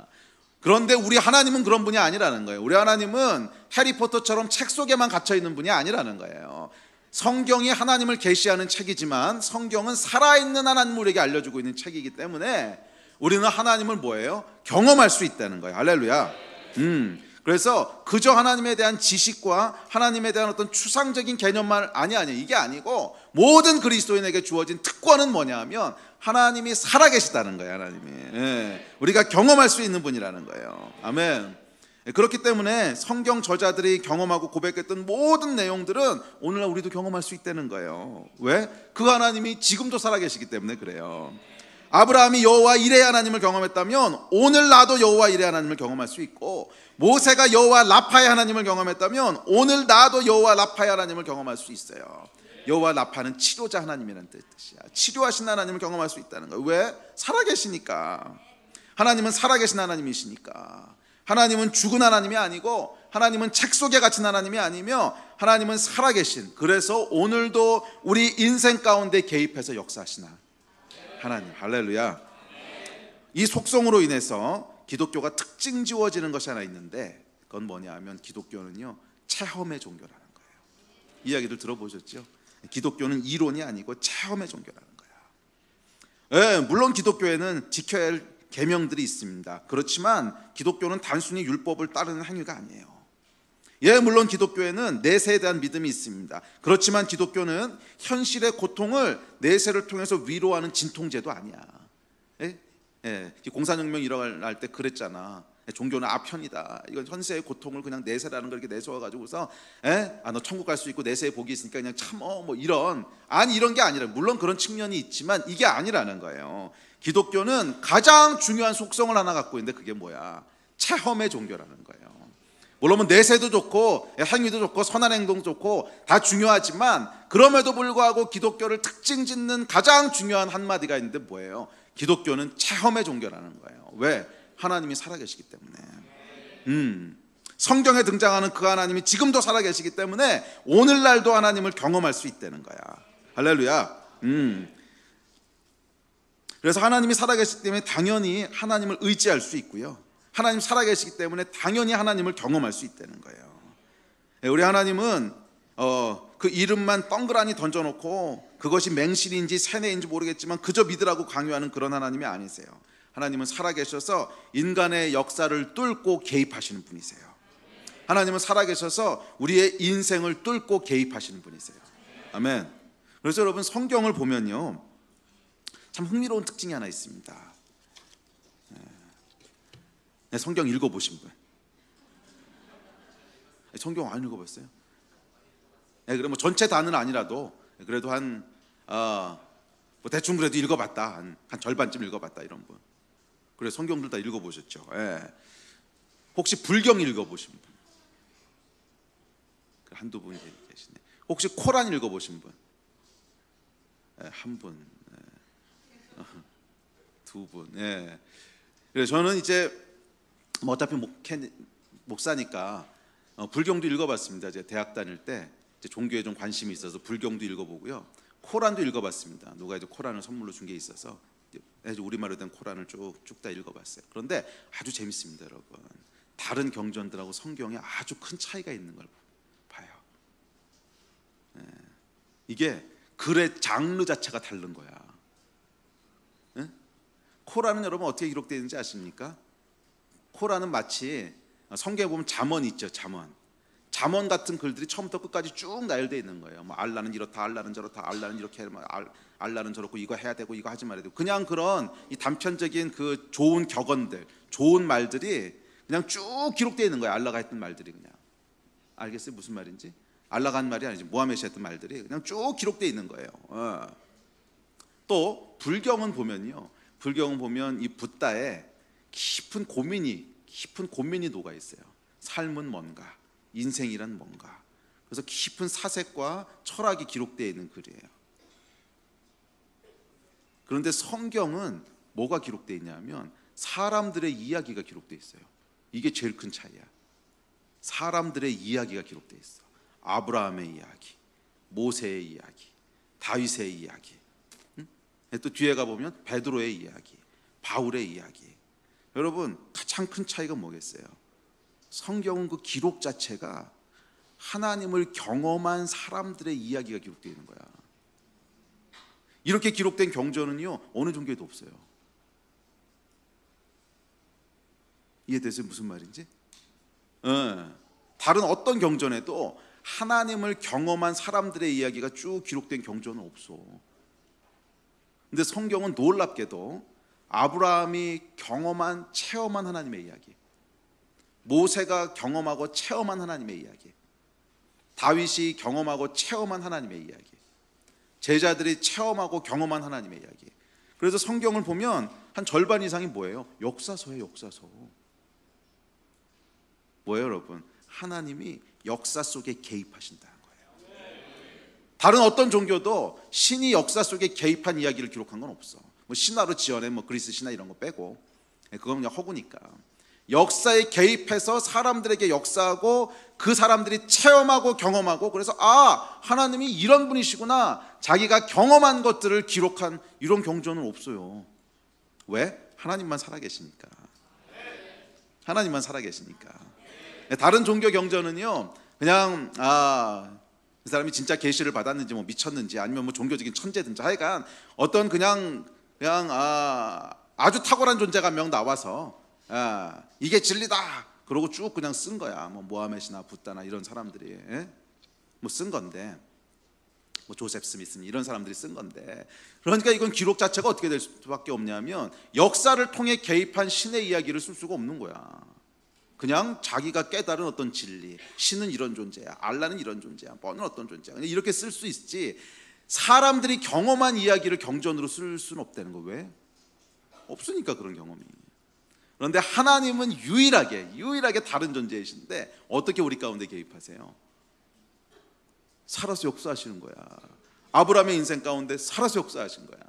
그런데 우리 하나님은 그런 분이 아니라는 거예요. 우리 하나님은 해리포터처럼 책 속에만 갇혀있는 분이 아니라는 거예요. 성경이 하나님을 계시하는 책이지만 성경은 살아있는 하나님을 우리에게 알려주고 있는 책이기 때문에 우리는 하나님을 뭐예요? 경험할 수 있다는 거예요. 할렐루야. 그래서 그저 하나님에 대한 지식과 하나님에 대한 어떤 추상적인 개념만 아니야 이게 아니고, 모든 그리스도인에게 주어진 특권은 뭐냐 하면 하나님이 살아계시다는 거예요. 하나님이 우리가 경험할 수 있는 분이라는 거예요. 아멘. 그렇기 때문에 성경 저자들이 경험하고 고백했던 모든 내용들은 오늘날 우리도 경험할 수 있다는 거예요. 왜? 그 하나님이 지금도 살아계시기 때문에 그래요. 아브라함이 여호와 이레 하나님을 경험했다면 오늘 나도 여호와 이레 하나님을 경험할 수 있고, 모세가 여호와 라파의 하나님을 경험했다면 오늘 나도 여호와 라파의 하나님을 경험할 수 있어요. 여호와 라파는 치료자 하나님이라는 뜻이야. 치료하신 하나님을 경험할 수 있다는 거예요. 왜? 살아계시니까. 하나님은 살아계신 하나님이시니까. 하나님은 죽은 하나님이 아니고, 하나님은 책 속에 갇힌 하나님이 아니며, 하나님은 살아계신, 그래서 오늘도 우리 인생 가운데 개입해서 역사하시나 하나님. 할렐루야. 이 속성으로 인해서 기독교가 특징 지워지는 것이 하나 있는데, 그건 뭐냐 하면 기독교는요 체험의 종교라는 거예요. 이야기들 들어보셨죠? 기독교는 이론이 아니고 체험의 종교라는 거예요. 물론 기독교에는 지켜야 할 계명들이 있습니다. 그렇지만 기독교는 단순히 율법을 따르는 행위가 아니에요. 물론 기독교에는 내세에 대한 믿음이 있습니다. 그렇지만 기독교는 현실의 고통을 내세를 통해서 위로하는 진통제도 아니야. 공산혁명 일어날 때 그랬잖아. 종교는 아편이다. 이건 현세의 고통을 그냥 내세라는 걸 이렇게 내세워가지고서 너 천국 갈 수 있고 내세에 복이 있으니까 그냥 참어 이런 게 아니라, 물론 그런 측면이 있지만 이게 아니라는 거예요. 기독교는 가장 중요한 속성을 하나 갖고 있는데 그게 뭐야? 체험의 종교라는 거예요. 물론 내세도 좋고 행위도 좋고 선한 행동 좋고 다 중요하지만, 그럼에도 불구하고 기독교를 특징 짓는 가장 중요한 한마디가 있는데 뭐예요? 기독교는 체험의 종교라는 거예요. 왜? 하나님이 살아계시기 때문에. 성경에 등장하는 그 하나님이 지금도 살아계시기 때문에 오늘날도 하나님을 경험할 수 있다는 거야. 할렐루야. 그래서 하나님이 살아계시기 때문에 당연히 하나님을 의지할 수 있고요, 하나님 살아계시기 때문에 당연히 하나님을 경험할 수 있다는 거예요. 우리 하나님은 그 이름만 덩그라니 던져놓고 그것이 맹신인지 세뇌인지 모르겠지만 그저 믿으라고 강요하는 그런 하나님이 아니세요. 하나님은 살아계셔서 인간의 역사를 뚫고 개입하시는 분이세요. 하나님은 살아계셔서 우리의 인생을 뚫고 개입하시는 분이세요. 아멘. 그래서 여러분, 성경을 보면요, 참 흥미로운 특징이 하나 있습니다. 성경 읽어보신 분? 성경 안 읽어봤어요? 그럼 뭐 전체 다는 아니라도 그래도 뭐 대충 그래도 읽어봤다, 한 절반쯤 읽어봤다 이런 분. 그래, 성경들 다 읽어보셨죠? 혹시 불경 읽어보신 분? 한두 분이 계시네. 혹시 코란 읽어보신 분? 한 분, 두 분. 그래서 저는 이제 뭐 어차피 목사니까 불경도 읽어봤습니다. 제가 대학 다닐 때 이제 종교에 좀 관심이 있어서 불경도 읽어보고요, 코란도 읽어봤습니다. 누가 이제 코란을 선물로 준 게 있어서 우리말로 된 코란을 쭉 다 읽어봤어요. 그런데 아주 재밌습니다, 여러분. 다른 경전들하고 성경에 아주 큰 차이가 있는 걸 봐요. 이게 글의 장르 자체가 다른 거야. 코란은 여러분 어떻게 기록되어 있는지 아십니까? 코란은 마치 성경에 보면 잠언 있죠, 잠언 같은 글들이 처음부터 끝까지 쭉 나열되어 있는 거예요. 뭐 알라는 이렇다, 알라는 저렇다, 알라는 이렇게, 알라는 저렇고, 이거 해야 되고 이거 하지 말아야 되고, 그냥 그런 이 단편적인 그 좋은 격언들, 좋은 말들이 그냥 쭉 기록되어 있는 거예요. 알라가 했던 말들이 그냥. 알겠어요? 무슨 말인지? 알라가 한 말이 아니지, 모하메시 했던 말들이 그냥 쭉 기록되어 있는 거예요. 또 불경은 보면요, 불경은 보면 이 붓다에 깊은 고민이 녹아 있어요. 삶은 뭔가, 인생이란 뭔가. 그래서 깊은 사색과 철학이 기록되어 있는 글이에요. 그런데 성경은 뭐가 기록되어 있냐면 사람들의 이야기가 기록되어 있어요. 이게 제일 큰 차이야. 사람들의 이야기가 기록되어 있어. 아브라함의 이야기, 모세의 이야기, 다윗의 이야기, 또 뒤에 가보면 베드로의 이야기, 바울의 이야기. 여러분, 가장 큰 차이가 뭐겠어요? 성경은 그 기록 자체가 하나님을 경험한 사람들의 이야기가 기록되어 있는 거야. 이렇게 기록된 경전은요, 어느 종교에도 없어요. 이해되세요? 무슨 말인지? 다른 어떤 경전에도 하나님을 경험한 사람들의 이야기가 쭉 기록된 경전은 없어. 근데 성경은 놀랍게도 아브라함이 체험한 하나님의 이야기, 모세가 경험하고 체험한 하나님의 이야기, 다윗이 경험하고 체험한 하나님의 이야기, 제자들이 체험하고 경험한 하나님의 이야기. 그래서 성경을 보면 한 절반 이상이 뭐예요? 역사서예요, 역사서. 뭐예요, 여러분? 하나님이 역사 속에 개입하신다는 거예요. 다른 어떤 종교도 신이 역사 속에 개입한 이야기를 기록한 건 없어. 뭐 신화로 지어낸 뭐 그리스 신화 이런 거 빼고, 그건 그냥 허구니까. 역사에 개입해서 사람들에게 역사하고 그 사람들이 체험하고 경험하고, 그래서 하나님이 이런 분이시구나, 자기가 경험한 것들을 기록한 이런 경전은 없어요. 왜? 하나님만 살아계시니까. 하나님만 살아계시니까. 다른 종교 경전은요, 그냥 그 사람이 진짜 계시를 받았는지 뭐 미쳤는지 아니면 뭐 종교적인 천재든지 하여간 어떤 그냥 아주 탁월한 존재가 한 명 나와서 이게 진리다 그러고 쭉 그냥 쓴 거야. 뭐 모하메시나 붓다나 이런 사람들이 뭐 쓴 건데, 뭐 조셉 스미스니 이런 사람들이 쓴 건데, 그러니까 이건 기록 자체가 어떻게 될 수밖에 없냐면 역사를 통해 개입한 신의 이야기를 쓸 수가 없는 거야. 그냥 자기가 깨달은 어떤 진리, 신은 이런 존재야, 알라는 이런 존재야, 뻔은 어떤 존재야, 이렇게 쓸 수 있지, 사람들이 경험한 이야기를 경전으로 쓸 수는 없다는 거. 왜? 없으니까, 그런 경험이. 그런데 하나님은 유일하게 다른 존재이신데 어떻게 우리 가운데 개입하세요? 살아서 역사하시는 거야. 아브라함의 인생 가운데 살아서 역사하신 거야.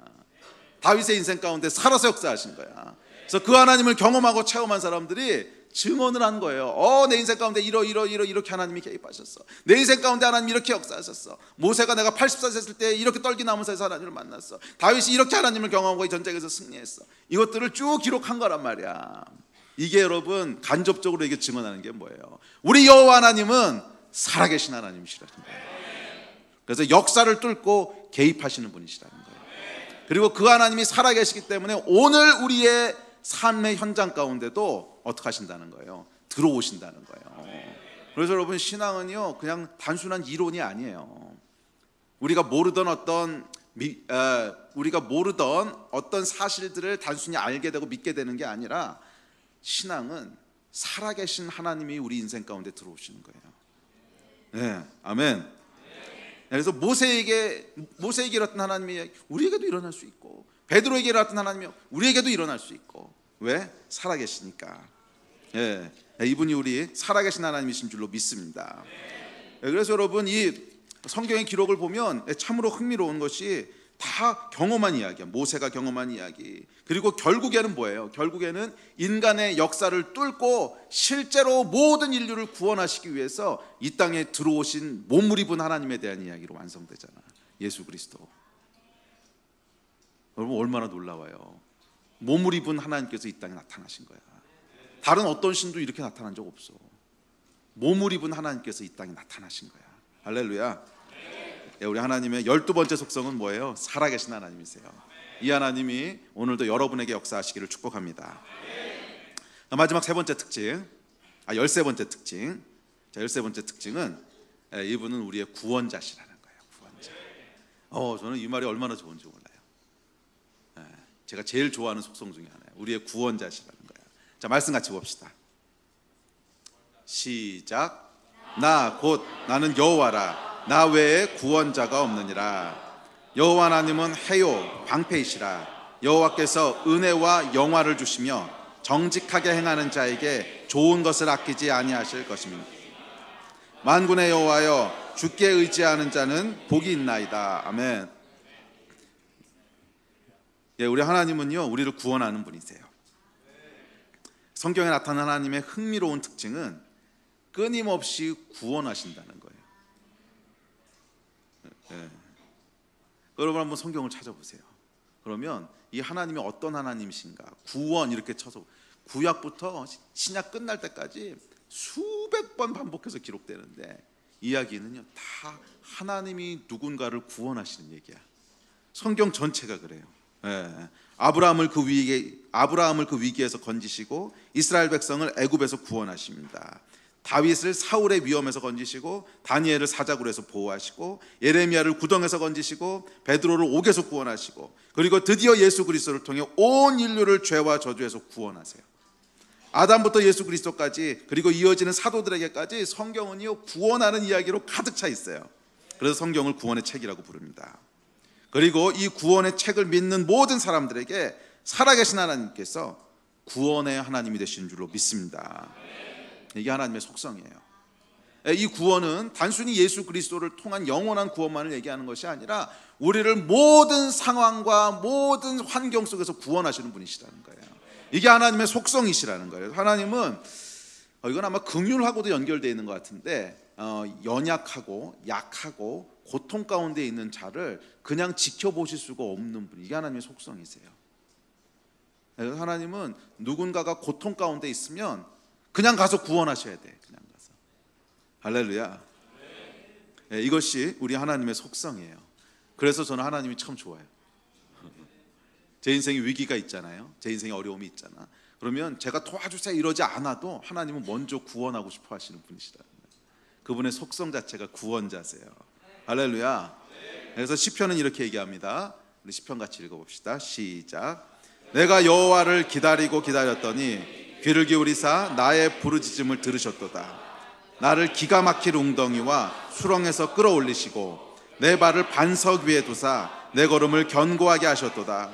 다윗의 인생 가운데 살아서 역사하신 거야. 그래서 그 하나님을 경험하고 체험한 사람들이 증언을 한 거예요. 내 인생 가운데 이렇게 하나님이 개입하셨어. 내 인생 가운데 하나님 이렇게 역사하셨어. 모세가 내가 80살 됐을 때 이렇게 떨기나무에서 하나님을 만났어. 다윗이 이렇게 하나님을 경험하고 이 전쟁에서 승리했어. 이것들을 쭉 기록한 거란 말이야. 이게 여러분 간접적으로 이게 증언하는 게 뭐예요? 우리 여호와 하나님은 살아계신 하나님이시라는 거예요. 그래서 역사를 뚫고 개입하시는 분이시라는 거예요. 그리고 그 하나님이 살아계시기 때문에 오늘 우리의 삶의 현장 가운데도 어떻게 하신다는 거예요? 들어오신다는 거예요. 그래서 여러분, 신앙은요 그냥 단순한 이론이 아니에요. 우리가 모르던 어떤 사실들을 단순히 알게 되고 믿게 되는 게 아니라, 신앙은 살아계신 하나님이 우리 인생 가운데 들어오시는 거예요. 네, 아멘. 그래서 모세에게 일어났던 하나님이 우리에게도 일어날 수 있고, 베드로에게 일어났던 하나님이 우리에게도 일어날 수 있고. 왜? 살아계시니까. 예, 이분이 우리 살아계신 하나님이신 줄로 믿습니다. 그래서 여러분, 이 성경의 기록을 보면 참으로 흥미로운 것이 다 경험한 이야기야. 모세가 경험한 이야기. 그리고 결국에는 뭐예요? 결국에는 인간의 역사를 뚫고 실제로 모든 인류를 구원하시기 위해서 이 땅에 들어오신 몸을 입은 하나님에 대한 이야기로 완성되잖아. 예수 그리스도. 여러분, 얼마나 놀라워요. 몸을 입은 하나님께서 이 땅에 나타나신 거야. 다른 어떤 신도 이렇게 나타난 적 없어. 몸을 입은 하나님께서 이 땅에 나타나신 거야. 할렐루야. 우리 하나님의 12번째 속성은 뭐예요? 살아계신 하나님이세요. 이 하나님이 오늘도 여러분에게 역사하시기를 축복합니다. 마지막 세 번째 특징, 13번째 특징. 자, 13번째 특징은 이분은 우리의 구원자시라는 거예요. 구원자. 저는 이 말이 얼마나 좋은지 몰라요. 제가 제일 좋아하는 속성 중에 하나예요. 우리의 구원자시라는 거예요. 자, 말씀 같이 봅시다. 시작. 나 곧 나는 여호와라. 나 외에 구원자가 없느니라. 여호와 하나님은 해요 방패이시라. 여호와께서 은혜와 영화를 주시며 정직하게 행하는 자에게 좋은 것을 아끼지 아니하실 것입니다. 만군의 여호와여, 주께 의지하는 자는 복이 있나이다. 아멘. 우리 하나님은요 우리를 구원하는 분이세요. 성경에 나타난 하나님의 흥미로운 특징은 끊임없이 구원하신다는 거예요. 여러분, 한번 성경을 찾아보세요. 그러면 이 하나님이 어떤 하나님이신가, 구원 이렇게 쳐서 구약부터 신약 끝날 때까지 수백 번 반복해서 기록되는데, 이야기는요 다 하나님이 누군가를 구원하시는 얘기야. 성경 전체가 그래요. 아브라함을 그 위기에서 건지시고 이스라엘 백성을 애굽에서 구원하십니다. 다윗을 사울의 위험에서 건지시고 다니엘을 사자굴에서 보호하시고 예레미야를 구덩에서 건지시고 베드로를 옥에서 구원하시고, 그리고 드디어 예수 그리스도를 통해 온 인류를 죄와 저주에서 구원하세요. 아담부터 예수 그리스도까지, 그리고 이어지는 사도들에게까지 성경은요 구원하는 이야기로 가득 차 있어요. 그래서 성경을 구원의 책이라고 부릅니다. 그리고 이 구원의 책을 믿는 모든 사람들에게 살아계신 하나님께서 구원의 하나님이 되신 줄로 믿습니다. 이게 하나님의 속성이에요. 이 구원은 단순히 예수 그리스도를 통한 영원한 구원만을 얘기하는 것이 아니라 우리를 모든 상황과 모든 환경 속에서 구원하시는 분이시라는 거예요. 이게 하나님의 속성이시라는 거예요. 하나님은 이건 아마 긍휼하고도 연결되어 있는 것 같은데, 연약하고 약하고 고통 가운데 있는 자를 그냥 지켜보실 수가 없는 분, 이게 하나님의 속성이세요. 하나님은 누군가가 고통 가운데 있으면 그냥 가서 구원하셔야 돼. 그냥 가서. 할렐루야. 이것이 우리 하나님의 속성이에요. 그래서 저는 하나님이 참 좋아요. 제 인생에 위기가 있잖아요. 제 인생에 어려움이 있잖아. 그러면 제가 도와주세요 이러지 않아도 하나님은 먼저 구원하고 싶어 하시는 분이시라는 거예요. 그분의 속성 자체가 구원자세요. 할렐루야. 그래서 시편은 이렇게 얘기합니다. 우리 시편 같이 읽어봅시다. 시작. 내가 여호와를 기다리고 기다렸더니 귀를 기울이사 나의 부르짖음을 들으셨도다. 나를 기가 막힐 웅덩이와 수렁에서 끌어올리시고 내 발을 반석 위에 두사 내 걸음을 견고하게 하셨도다.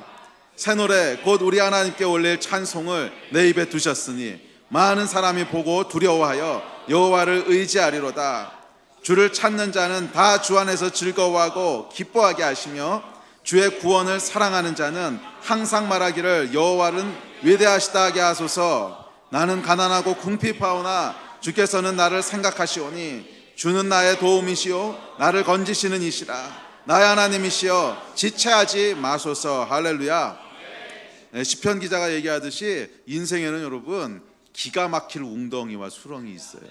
새 노래 곧 우리 하나님께 올릴 찬송을 내 입에 두셨으니 많은 사람이 보고 두려워하여 여호와를 의지하리로다. 주를 찾는 자는 다 주 안에서 즐거워하고 기뻐하게 하시며 주의 구원을 사랑하는 자는 항상 말하기를 여호와는 위대하시다 하게 하소서. 나는 가난하고 궁핍하오나 주께서는 나를 생각하시오니 주는 나의 도움이시오 나를 건지시는 이시라. 나의 하나님이시여 지체하지 마소서. 할렐루야. 시편 기자가 얘기하듯이 인생에는 여러분 기가 막힐 웅덩이와 수렁이 있어요.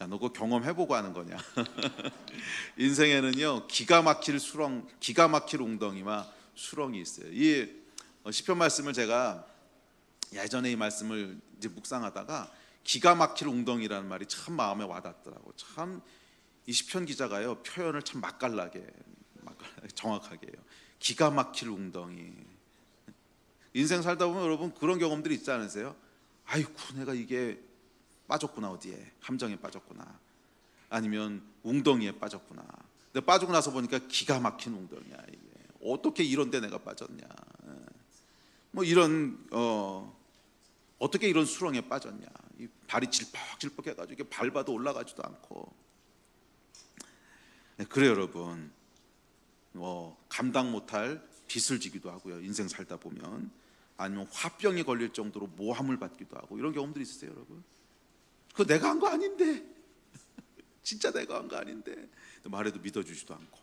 야, 너 그거 경험해보고 하는 거냐? 인생에는요 기가 막힐 수렁, 기가 막힐 웅덩이와 수렁이 있어요. 이 시편 말씀을 제가 예전에 이 말씀을 이제 묵상하다가 기가 막힐 웅덩이라는 말이 참 마음에 와닿더라고. 참 이 시편 기자가요 표현을 참 맛깔나게 정확하게 해요. 기가 막힐 웅덩이. 인생 살다 보면 여러분 그런 경험들이 있지 않으세요? 아이고 내가 이게 빠졌구나, 어디에 함정에 빠졌구나, 아니면 웅덩이에 빠졌구나. 근데 빠지고 나서 보니까 기가 막힌 웅덩이야. 이게 어떻게 이런 데 내가 빠졌냐, 뭐 이런 어떻게 이런 수렁에 빠졌냐. 이 발이 질퍽질퍽 해가지고 이게 밟아도 올라가지도 않고. 그래 여러분, 감당 못할 빚을 지기도 하고요, 인생 살다 보면. 아니면 화병이 걸릴 정도로 모함을 받기도 하고. 이런 경험들이 있으세요 여러분? 그거 내가 한 거 아닌데 진짜 내가 한 거 아닌데 말해도 믿어주지도 않고,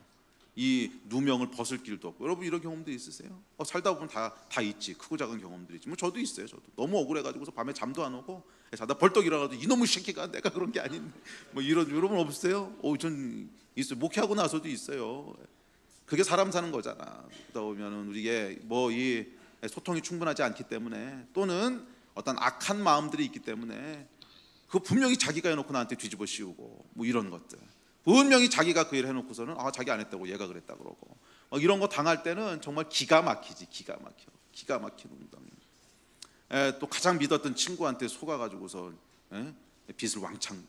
이 누명을 벗을 길도 없고. 여러분 이런 경험들 있으세요? 살다 보면 다 있지. 크고 작은 경험들이 있지. 뭐 저도 있어요. 저도 너무 억울해가지고서 밤에 잠도 안 오고 자다 벌떡 일어나도 이놈의 새끼가 내가 그런 게 아닌데 뭐 이런. 여러분 없으세요? 전 있어요. 목회하고 나서도 있어요. 그게 사람 사는 거잖아. 그러다 보면은 우리의 이 소통이 충분하지 않기 때문에, 또는 어떤 악한 마음들이 있기 때문에 그 분명히 자기가 해놓고 나한테 뒤집어 씌우고 뭐 이런 것들. 분명히 자기가 그 일을 해놓고서는 자기 안 했다고 얘가 그랬다 그러고 이런 거 당할 때는 정말 기가 막히지. 기가 막혀. 기가 막힌 웅덩이. 또 가장 믿었던 친구한테 속아가지고서 빚을 왕창.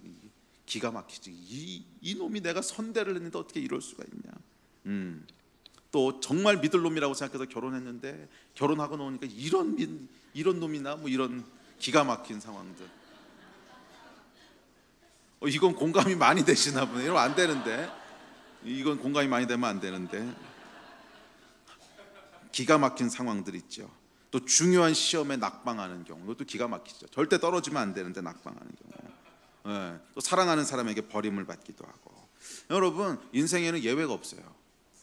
기가 막히지. 이 놈이 내가 선대를 했는데 어떻게 이럴 수가 있냐. 또 정말 믿을 놈이라고 생각해서 결혼했는데 결혼하고 나오니까 이런 놈이나 뭐 이런 기가 막힌 상황들. 이건 공감이 많이 되시나 보네. 이러면 안 되는데. 이건 공감이 많이 되면 안 되는데. 기가 막힌 상황들 있죠. 또 중요한 시험에 낙방하는 경우, 이것도 기가 막히죠. 절대 떨어지면 안 되는데 낙방하는 경우. 또 사랑하는 사람에게 버림을 받기도 하고. 여러분 인생에는 예외가 없어요.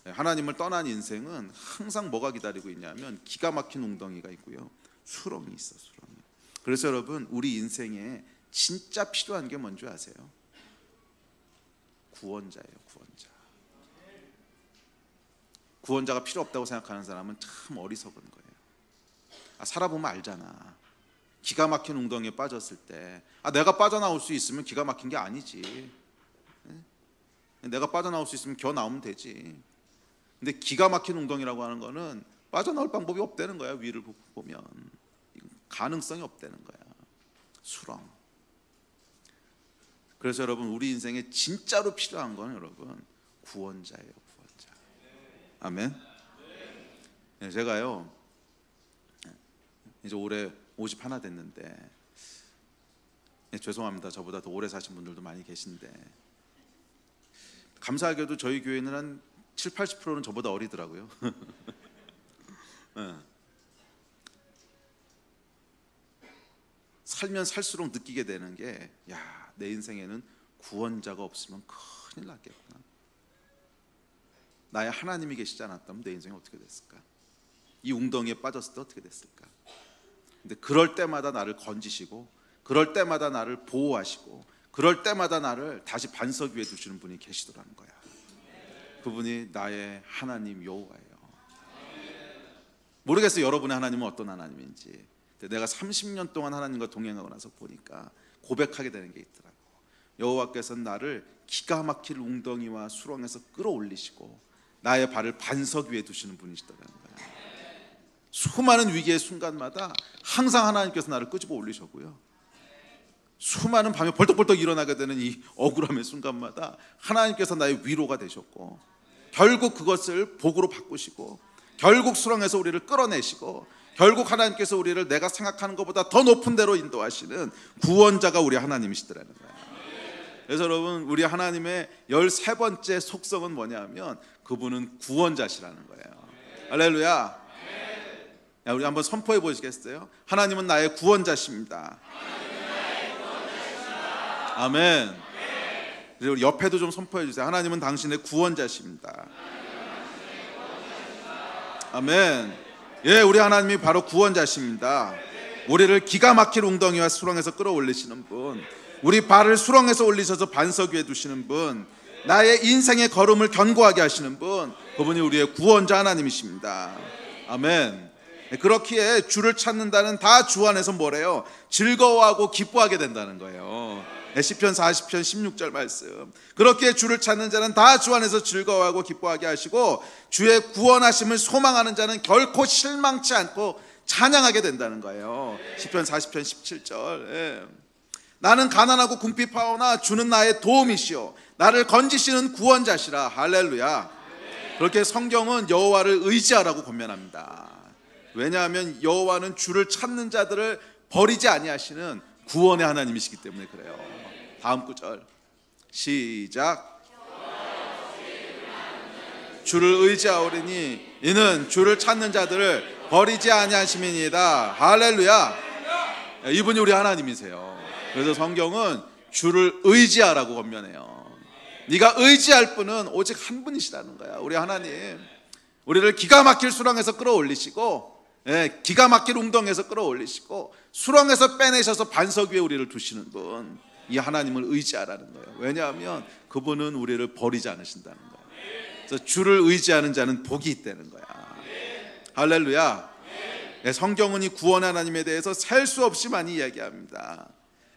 하나님을 떠난 인생은 항상 뭐가 기다리고 있냐면 기가 막힌 웅덩이가 있고요, 수렁이 있어. 수렁이. 그래서 여러분 우리 인생에 진짜 필요한 게 뭔지 아세요? 구원자예요. 구원자. 구원자가 필요 없다고 생각하는 사람은 참 어리석은 거예요. 살아보면 알잖아. 기가 막힌 웅덩이에 빠졌을 때 내가 빠져나올 수 있으면 기가 막힌 게 아니지. 내가 빠져나올 수 있으면 겨우 나오면 되지. 근데 기가 막힌 웅덩이라고 하는 거는 빠져나올 방법이 없다는 거야. 위를 보면 가능성이 없다는 거야. 수렁. 그래서 여러분 우리 인생에 진짜로 필요한 건 여러분 구원자예요. 구원자. 아멘. 제가요 이제 올해 51 됐는데, 죄송합니다. 저보다 더 오래 사신 분들도 많이 계신데, 감사하게도 저희 교회는 한 70-80%는 저보다 어리더라고요. 살면 살수록 느끼게 되는 게, 내 인생에는 구원자가 없으면 큰일 났겠구나. 나의 하나님이 계시지 않았다면 내 인생이 어떻게 됐을까? 이 웅덩이에 빠졌을 때 어떻게 됐을까? 근데 그럴 때마다 나를 건지시고, 그럴 때마다 나를 보호하시고, 그럴 때마다 나를 다시 반석 위에 두시는 분이 계시더라는 거야. 그분이 나의 하나님 여호와예요. 모르겠어요 여러분의 하나님은 어떤 하나님인지. 근데 내가 30년 동안 하나님과 동행하고 나서 보니까 고백하게 되는 게 있더라고. 여호와께서는 나를 기가 막힐 웅덩이와 수렁에서 끌어올리시고 나의 발을 반석 위에 두시는 분이시더라는 거야. 수많은 위기의 순간마다 항상 하나님께서 나를 끄집어 올리셨고요, 수많은 밤에 벌떡벌떡 일어나게 되는 이 억울함의 순간마다 하나님께서 나의 위로가 되셨고, 결국 그것을 복으로 바꾸시고, 결국 수렁에서 우리를 끌어내시고, 결국 하나님께서 우리를 내가 생각하는 것보다 더 높은 데로 인도하시는 구원자가 우리 하나님이시더라는 거예요. 그래서 여러분 우리 하나님의 13번째 속성은 뭐냐면 그분은 구원자시라는 거예요. 할렐루야. 우리 한번 선포해 보시겠어요? 하나님은 나의 구원자십니다. 아멘. 그리고 옆에도 좀 선포해 주세요. 하나님은 당신의 구원자십니다. 아멘. 우리 하나님이 바로 구원자십니다. 우리를 기가 막힐 웅덩이와 수렁에서 끌어올리시는 분, 우리 발을 수렁에서 올리셔서 반석 위에 두시는 분, 나의 인생의 걸음을 견고하게 하시는 분, 그분이 우리의 구원자 하나님이십니다. 아멘. 그렇기에 주를 찾는다는 다 주 안에서 뭐래요? 즐거워하고 기뻐하게 된다는 거예요. 시편 40편 16절 말씀. 그렇기에 주를 찾는 자는 다 주 안에서 즐거워하고 기뻐하게 하시고 주의 구원하심을 소망하는 자는 결코 실망치 않고 찬양하게 된다는 거예요. 시편 40편 17절. 나는 가난하고 궁핍하오나 주는 나의 도움이시오 나를 건지시는 구원자시라. 할렐루야. 그렇게 성경은 여호와를 의지하라고 권면합니다. 왜냐하면 여호와는 주를 찾는 자들을 버리지 아니하시는 구원의 하나님이시기 때문에 그래요. 다음 구절 시작. 주를 의지하오리니 이는 주를 찾는 자들을 버리지 아니하심이니이다. 할렐루야. 이분이 우리 하나님이세요. 그래서 성경은 주를 의지하라고 권면해요. 네가 의지할 분은 오직 한 분이시라는 거야. 우리 하나님. 우리를 기가 막힐 수렁에서 끌어올리시고, 기가 막힐 웅덩이에서 끌어올리시고, 수렁에서 빼내셔서 반석 위에 우리를 두시는 분, 이 하나님을 의지하라는 거예요. 왜냐하면 그분은 우리를 버리지 않으신다는 거예요. 그래서 주를 의지하는 자는 복이 있다는 거야. 할렐루야. 성경은 이 구원 하나님에 대해서 셀 수 없이 많이 이야기합니다.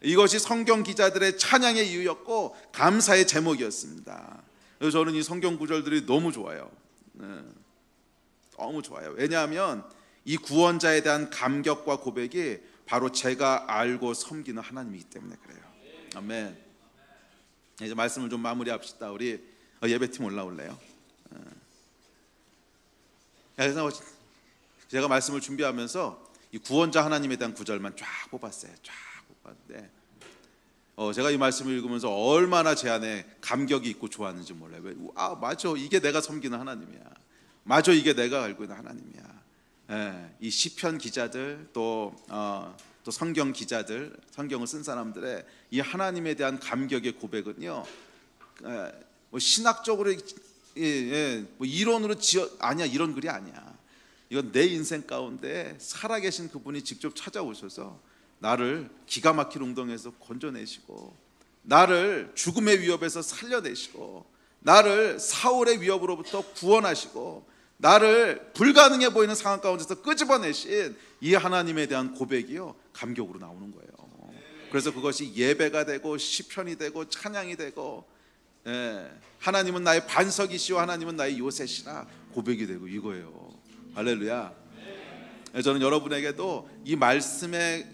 이것이 성경 기자들의 찬양의 이유였고 감사의 제목이었습니다. 그래서 저는 이 성경 구절들이 너무 좋아요. 너무 좋아요. 왜냐하면 이 구원자에 대한 감격과 고백이 바로 제가 알고 섬기는 하나님이기 때문에 그래요. 아멘. 이제 말씀을 좀 마무리합시다. 우리 예배팀 올라올래요? 그래서 제가 말씀을 준비하면서 이 구원자 하나님에 대한 구절만 쫙 뽑았어요. 쫙 뽑았는데 제가 이 말씀을 읽으면서 얼마나 제 안에 감격이 있고 좋았는지 몰라요. 아 맞아, 이게 내가 섬기는 하나님이야. 맞아, 이게 내가 알고 있는 하나님이야. 이 시편 기자들 또 성경 기자들, 성경을 쓴 사람들의 이 하나님에 대한 감격의 고백은요, 뭐 신학적으로 뭐 이론으로 아니야, 이런 글이 아니야. 이건 내 인생 가운데 살아계신 그분이 직접 찾아오셔서 나를 기가 막힐 웅덩이에서 건져내시고, 나를 죽음의 위협에서 살려내시고, 나를 사울의 위협으로부터 구원하시고, 나를 불가능해 보이는 상황 가운데서 끄집어내신 이 하나님에 대한 고백이요, 감격으로 나오는 거예요. 그래서 그것이 예배가 되고 시편이 되고 찬양이 되고, 하나님은 나의 반석이시오, 하나님은 나의 요새시라 고백이 되고, 이거예요. 할렐루야. 저는 여러분에게도 이 말씀에서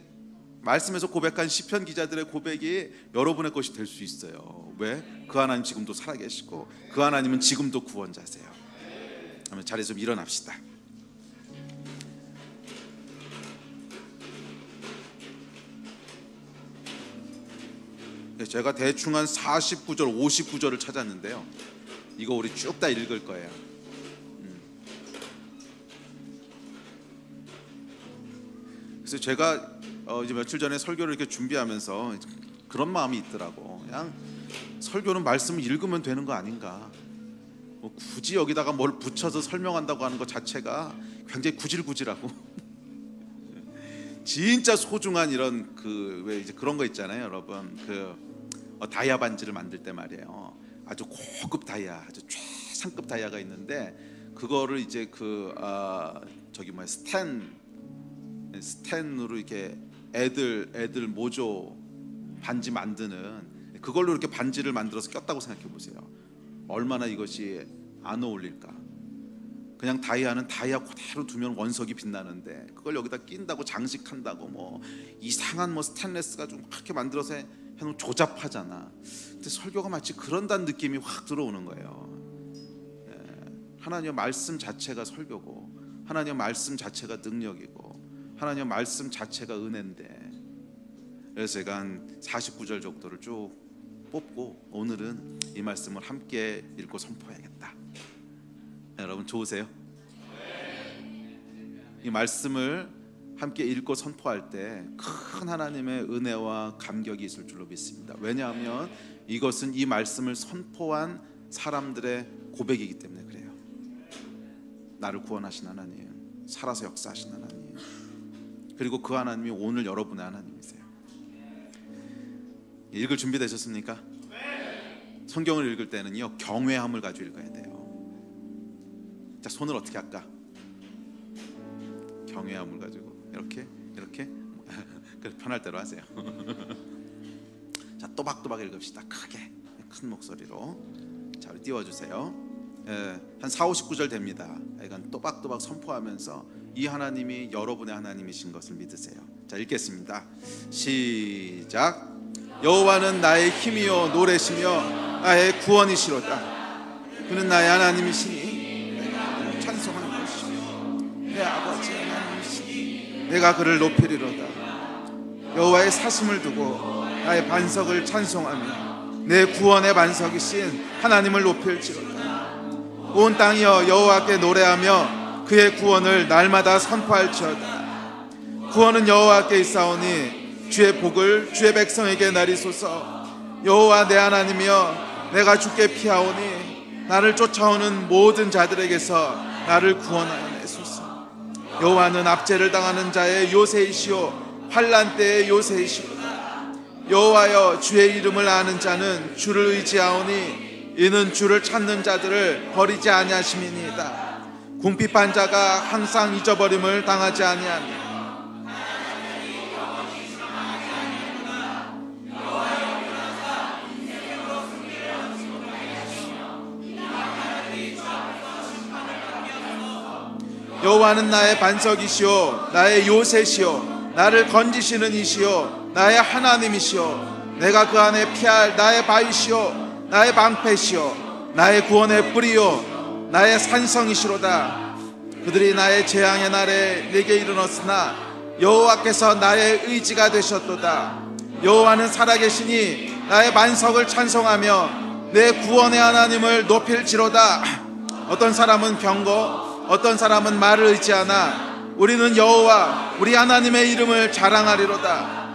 고백한 시편 기자들의 고백이 여러분의 것이 될 수 있어요. 왜? 그 하나님 지금도 살아계시고 그 하나님은 지금도 구원자세요. 그러면 자리에서 좀 일어납시다. 제가 대충 한 49절, 59절을 찾았는데요, 이거 우리 쭉 다 읽을 거예요. 그래서 제가 이제 며칠 전에 설교를 이렇게 준비하면서 그런 마음이 있더라고. 그냥 설교는 말씀을 읽으면 되는 거 아닌가, 뭐 굳이 여기다가 뭘 붙여서 설명한다고 하는 것 자체가 굉장히 구질구질하고 진짜 소중한 이런 왜 이제 그런 거 있잖아요, 여러분. 다이아 반지를 만들 때 말이에요, 아주 고급 다이아, 아주 최상급 다이아가 있는데 그거를 이제 스텐으로 이렇게 애들 모조 반지 만드는, 그걸로 이렇게 반지를 만들어서 꼈다고 생각해 보세요. 얼마나 이것이 안 어울릴까. 그냥 다이아는 다이아 그대로 두면 원석이 빛나는데 그걸 여기다 낀다고 장식한다고 뭐 이상한 뭐 스테인레스가 좀 그렇게 만들어서 해놓으면 조잡하잖아. 근데 설교가 마치 그런다는 느낌이 확 들어오는 거예요. 하나님의 말씀 자체가 설교고, 하나님의 말씀 자체가 능력이고, 하나님의 말씀 자체가 은혜인데, 그래서 제가 한 49절 정도를 쭉 뽑고 오늘은 이 말씀을 함께 읽고 선포해야겠다. 여러분 좋으세요? 이 말씀을 함께 읽고 선포할 때 큰 하나님의 은혜와 감격이 있을 줄로 믿습니다. 왜냐하면 이것은 이 말씀을 선포한 사람들의 고백이기 때문에 그래요. 나를 구원하신 하나님, 살아서 역사하신 하나님. 그리고 그 하나님이 오늘 여러분의 하나님이세요. 읽을 준비 되셨습니까? 성경을 읽을 때는요, 경외함을 가지고 읽어야 돼요. 자, 손을 어떻게 할까? 경외함을 가지고 이렇게 그래, 편할 대로 하세요. 자, 또박또박 읽읍시다. 크게, 큰 목소리로. 자, 우리 띄워주세요. 한 4, 59절 됩니다. 이건 또박또박 선포하면서 이 하나님이 여러분의 하나님이신 것을 믿으세요. 자, 읽겠습니다. 시작. 여호와는 나의 힘이요 노래시며 나의 구원이시로다. 그는 나의 하나님이시니 내가 찬송하는 것이며 내 아버지의 하나님이시니 내가 그를 높이리로다. 여호와의 사심을 두고 나의 반석을 찬송하며 내 구원의 반석이신 하나님을 높일지로다. 온 땅이여 여호와께 노래하며 그의 구원을 날마다 선포할지어다. 구원은 여호와께 있사오니 주의 복을 주의 백성에게 나리소서. 여호와 내 하나님이여 내가 주께 피하오니 나를 쫓아오는 모든 자들에게서 나를 구원하여 내소서. 여호와는 압제를 당하는 자의 요새이시오 환난 때의 요새이시로다. 여호와여 주의 이름을 아는 자는 주를 의지하오니 이는 주를 찾는 자들을 버리지 아니하심이니이다. 궁핍한 자가 항상 잊어버림을 당하지 아니하며 여호와는 나의 반석이시오 나의 요새시오 나를 건지시는 이시오 나의 하나님이시오 내가 그 안에 피할 나의 바위시오 나의 방패시오 나의 구원의 뿌리요 나의 산성이시로다. 그들이 나의 재앙의 날에 내게 이르렀으나 여호와께서 나의 의지가 되셨도다. 여호와는 살아계시니 나의 반석을 찬송하며 내 구원의 하나님을 높일지로다. 어떤 사람은 병거 어떤 사람은 말을 의지하나 우리는 여호와 우리 하나님의 이름을 자랑하리로다.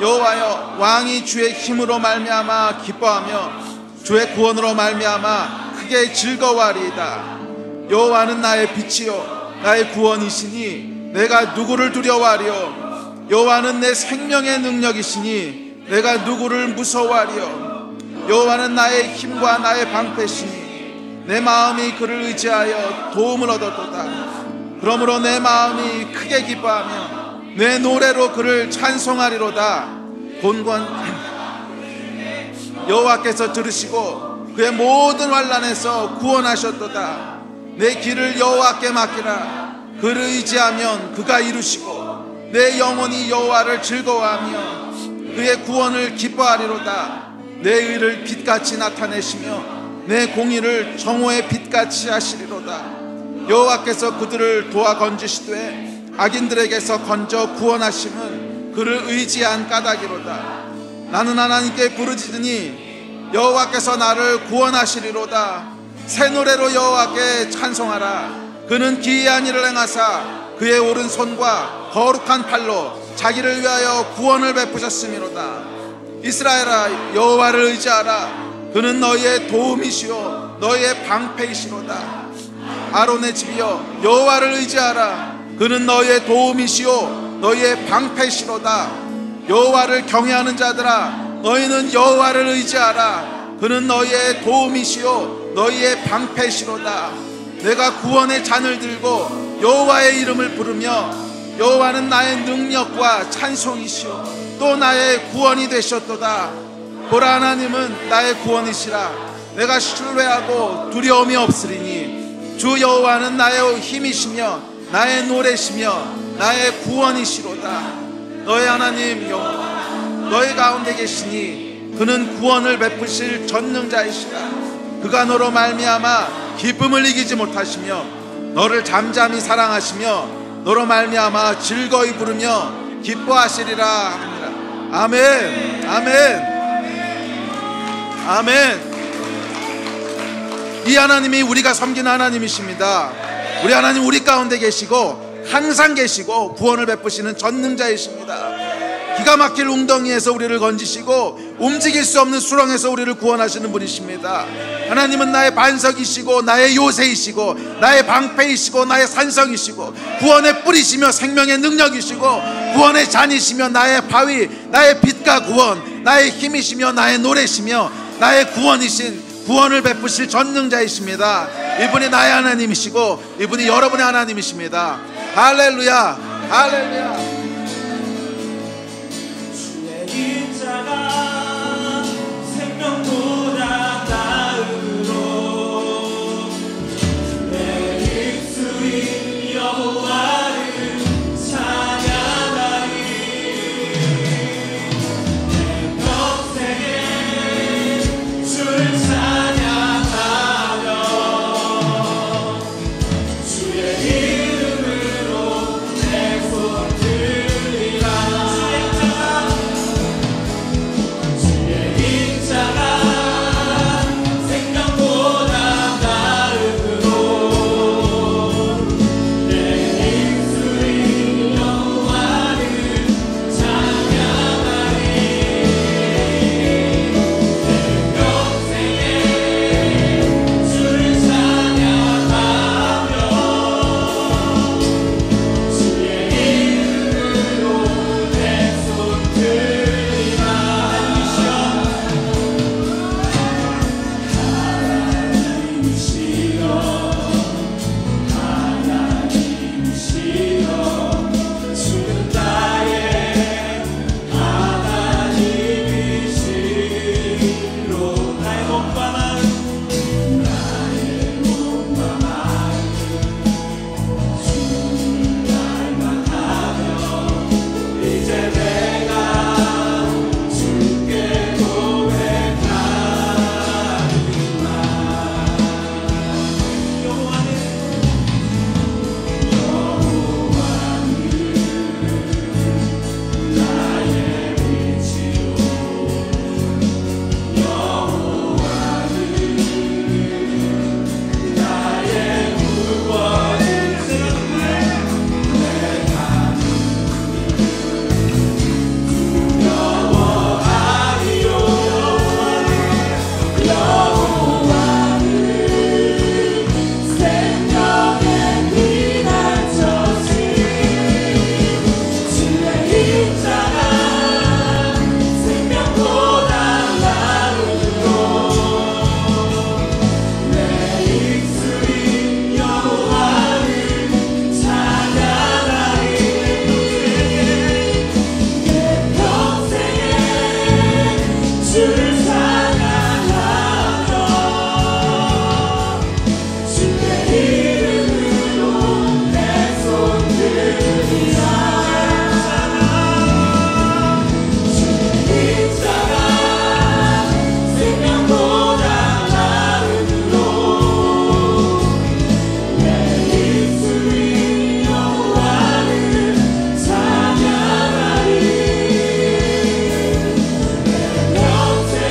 여호와여 왕이 주의 힘으로 말미암아 기뻐하며 주의 구원으로 말미암아 크게 즐거워하리이다. 여호와는 나의 빛이요 나의 구원이시니 내가 누구를 두려워하리요. 여호와는 내 생명의 능력이시니 내가 누구를 무서워하리요. 여호와는 나의 힘과 나의 방패시니 내 마음이 그를 의지하여 도움을 얻었도다. 그러므로 내 마음이 크게 기뻐하며 내 노래로 그를 찬송하리로다. 본관 여호와께서 들으시고 그의 모든 환난에서 구원하셨도다. 내 길을 여호와께 맡기라. 그를 의지하면 그가 이루시고 내 영혼이 여호와를 즐거워하며 그의 구원을 기뻐하리로다. 내 의를 빛같이 나타내시며 내 공의를 정오의 빛같이 하시리로다. 여호와께서 그들을 도와 건지시되 악인들에게서 건져 구원하심은 그를 의지한 까닭이로다. 나는 하나님께 부르짖으니 여호와께서 나를 구원하시리로다. 새 노래로 여호와께 찬송하라. 그는 기이한 일을 행하사 그의 오른손과 거룩한 팔로 자기를 위하여 구원을 베푸셨음이로다. 이스라엘아 여호와를 의지하라. 그는 너희의 도움이시오 너희의 방패이시로다. 아론의 집이여 여호와를 의지하라. 그는 너희의 도움이시오 너희의 방패시로다. 여호와를 경외하는 자들아 너희는 여호와를 의지하라. 그는 너희의 도움이시오 너희의 방패시로다. 내가 구원의 잔을 들고 여호와의 이름을 부르며 여호와는 나의 능력과 찬송이시오 또 나의 구원이 되셨도다. 보라 하나님은 나의 구원이시라. 내가 신뢰하고 두려움이 없으리니 주 여호와는 나의 힘이시며 나의 노래시며 나의 구원이시로다. 너의 하나님 여호와 너희 가운데 계시니 그는 구원을 베푸실 전능자이시라. 그가 너로 말미암아 기쁨을 이기지 못하시며 너를 잠잠히 사랑하시며 너로 말미암아 즐거이 부르며 기뻐하시리라 하니라. 아멘 아멘 아멘. 이 하나님이 우리가 섬기는 하나님이십니다. 우리 하나님 우리 가운데 계시고 항상 계시고 구원을 베푸시는 전능자이십니다. 기가 막힐 웅덩이에서 우리를 건지시고 움직일 수 없는 수렁에서 우리를 구원하시는 분이십니다. 하나님은 나의 반석이시고 나의 요새이시고 나의 방패이시고 나의 산성이시고 구원의 뿌리시며 생명의 능력이시고 구원의 잔이시며 나의 바위, 나의 빛과 구원, 나의 힘이시며 나의 노래시며 나의 구원이신, 구원을 베푸실 전능자이십니다. 이분이 나의 하나님이시고 이분이 여러분의 하나님이십니다. 할렐루야, 할렐루야. 인자가 생명보다 나으로 내 입술이 여호와를 찬양하리. 내 평생에 주를 찬양하며 주의 이름으로 내 손 들리라. 평생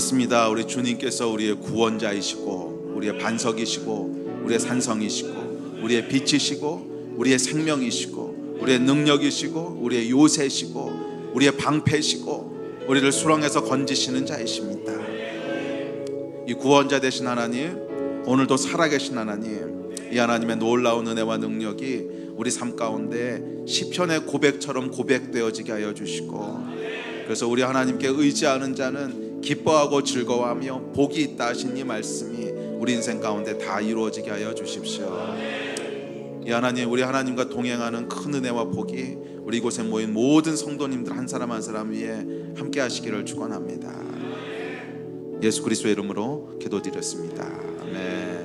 그렇습니다. 우리 주님께서 우리의 구원자이시고 우리의 반석이시고 우리의 산성이시고 우리의 빛이시고 우리의 생명이시고 우리의 능력이시고 우리의 요새시고 우리의 방패시고 우리를 수렁에서 건지시는 자이십니다. 이 구원자 되신 하나님, 오늘도 살아계신 하나님, 이 하나님의 놀라운 은혜와 능력이 우리 삶 가운데 시편의 고백처럼 고백되어지게 하여 주시고, 그래서 우리 하나님께 의지하는 자는 기뻐하고 즐거워하며 복이 있다 하신 이 말씀이 우리 인생 가운데 다 이루어지게 하여 주십시오. 이 하나님, 우리 하나님과 동행하는 큰 은혜와 복이 우리 이곳에 모인 모든 성도님들 한 사람 한 사람 위에 함께 하시기를 축원합니다. 예수 그리스도의 이름으로 기도드렸습니다. 아멘.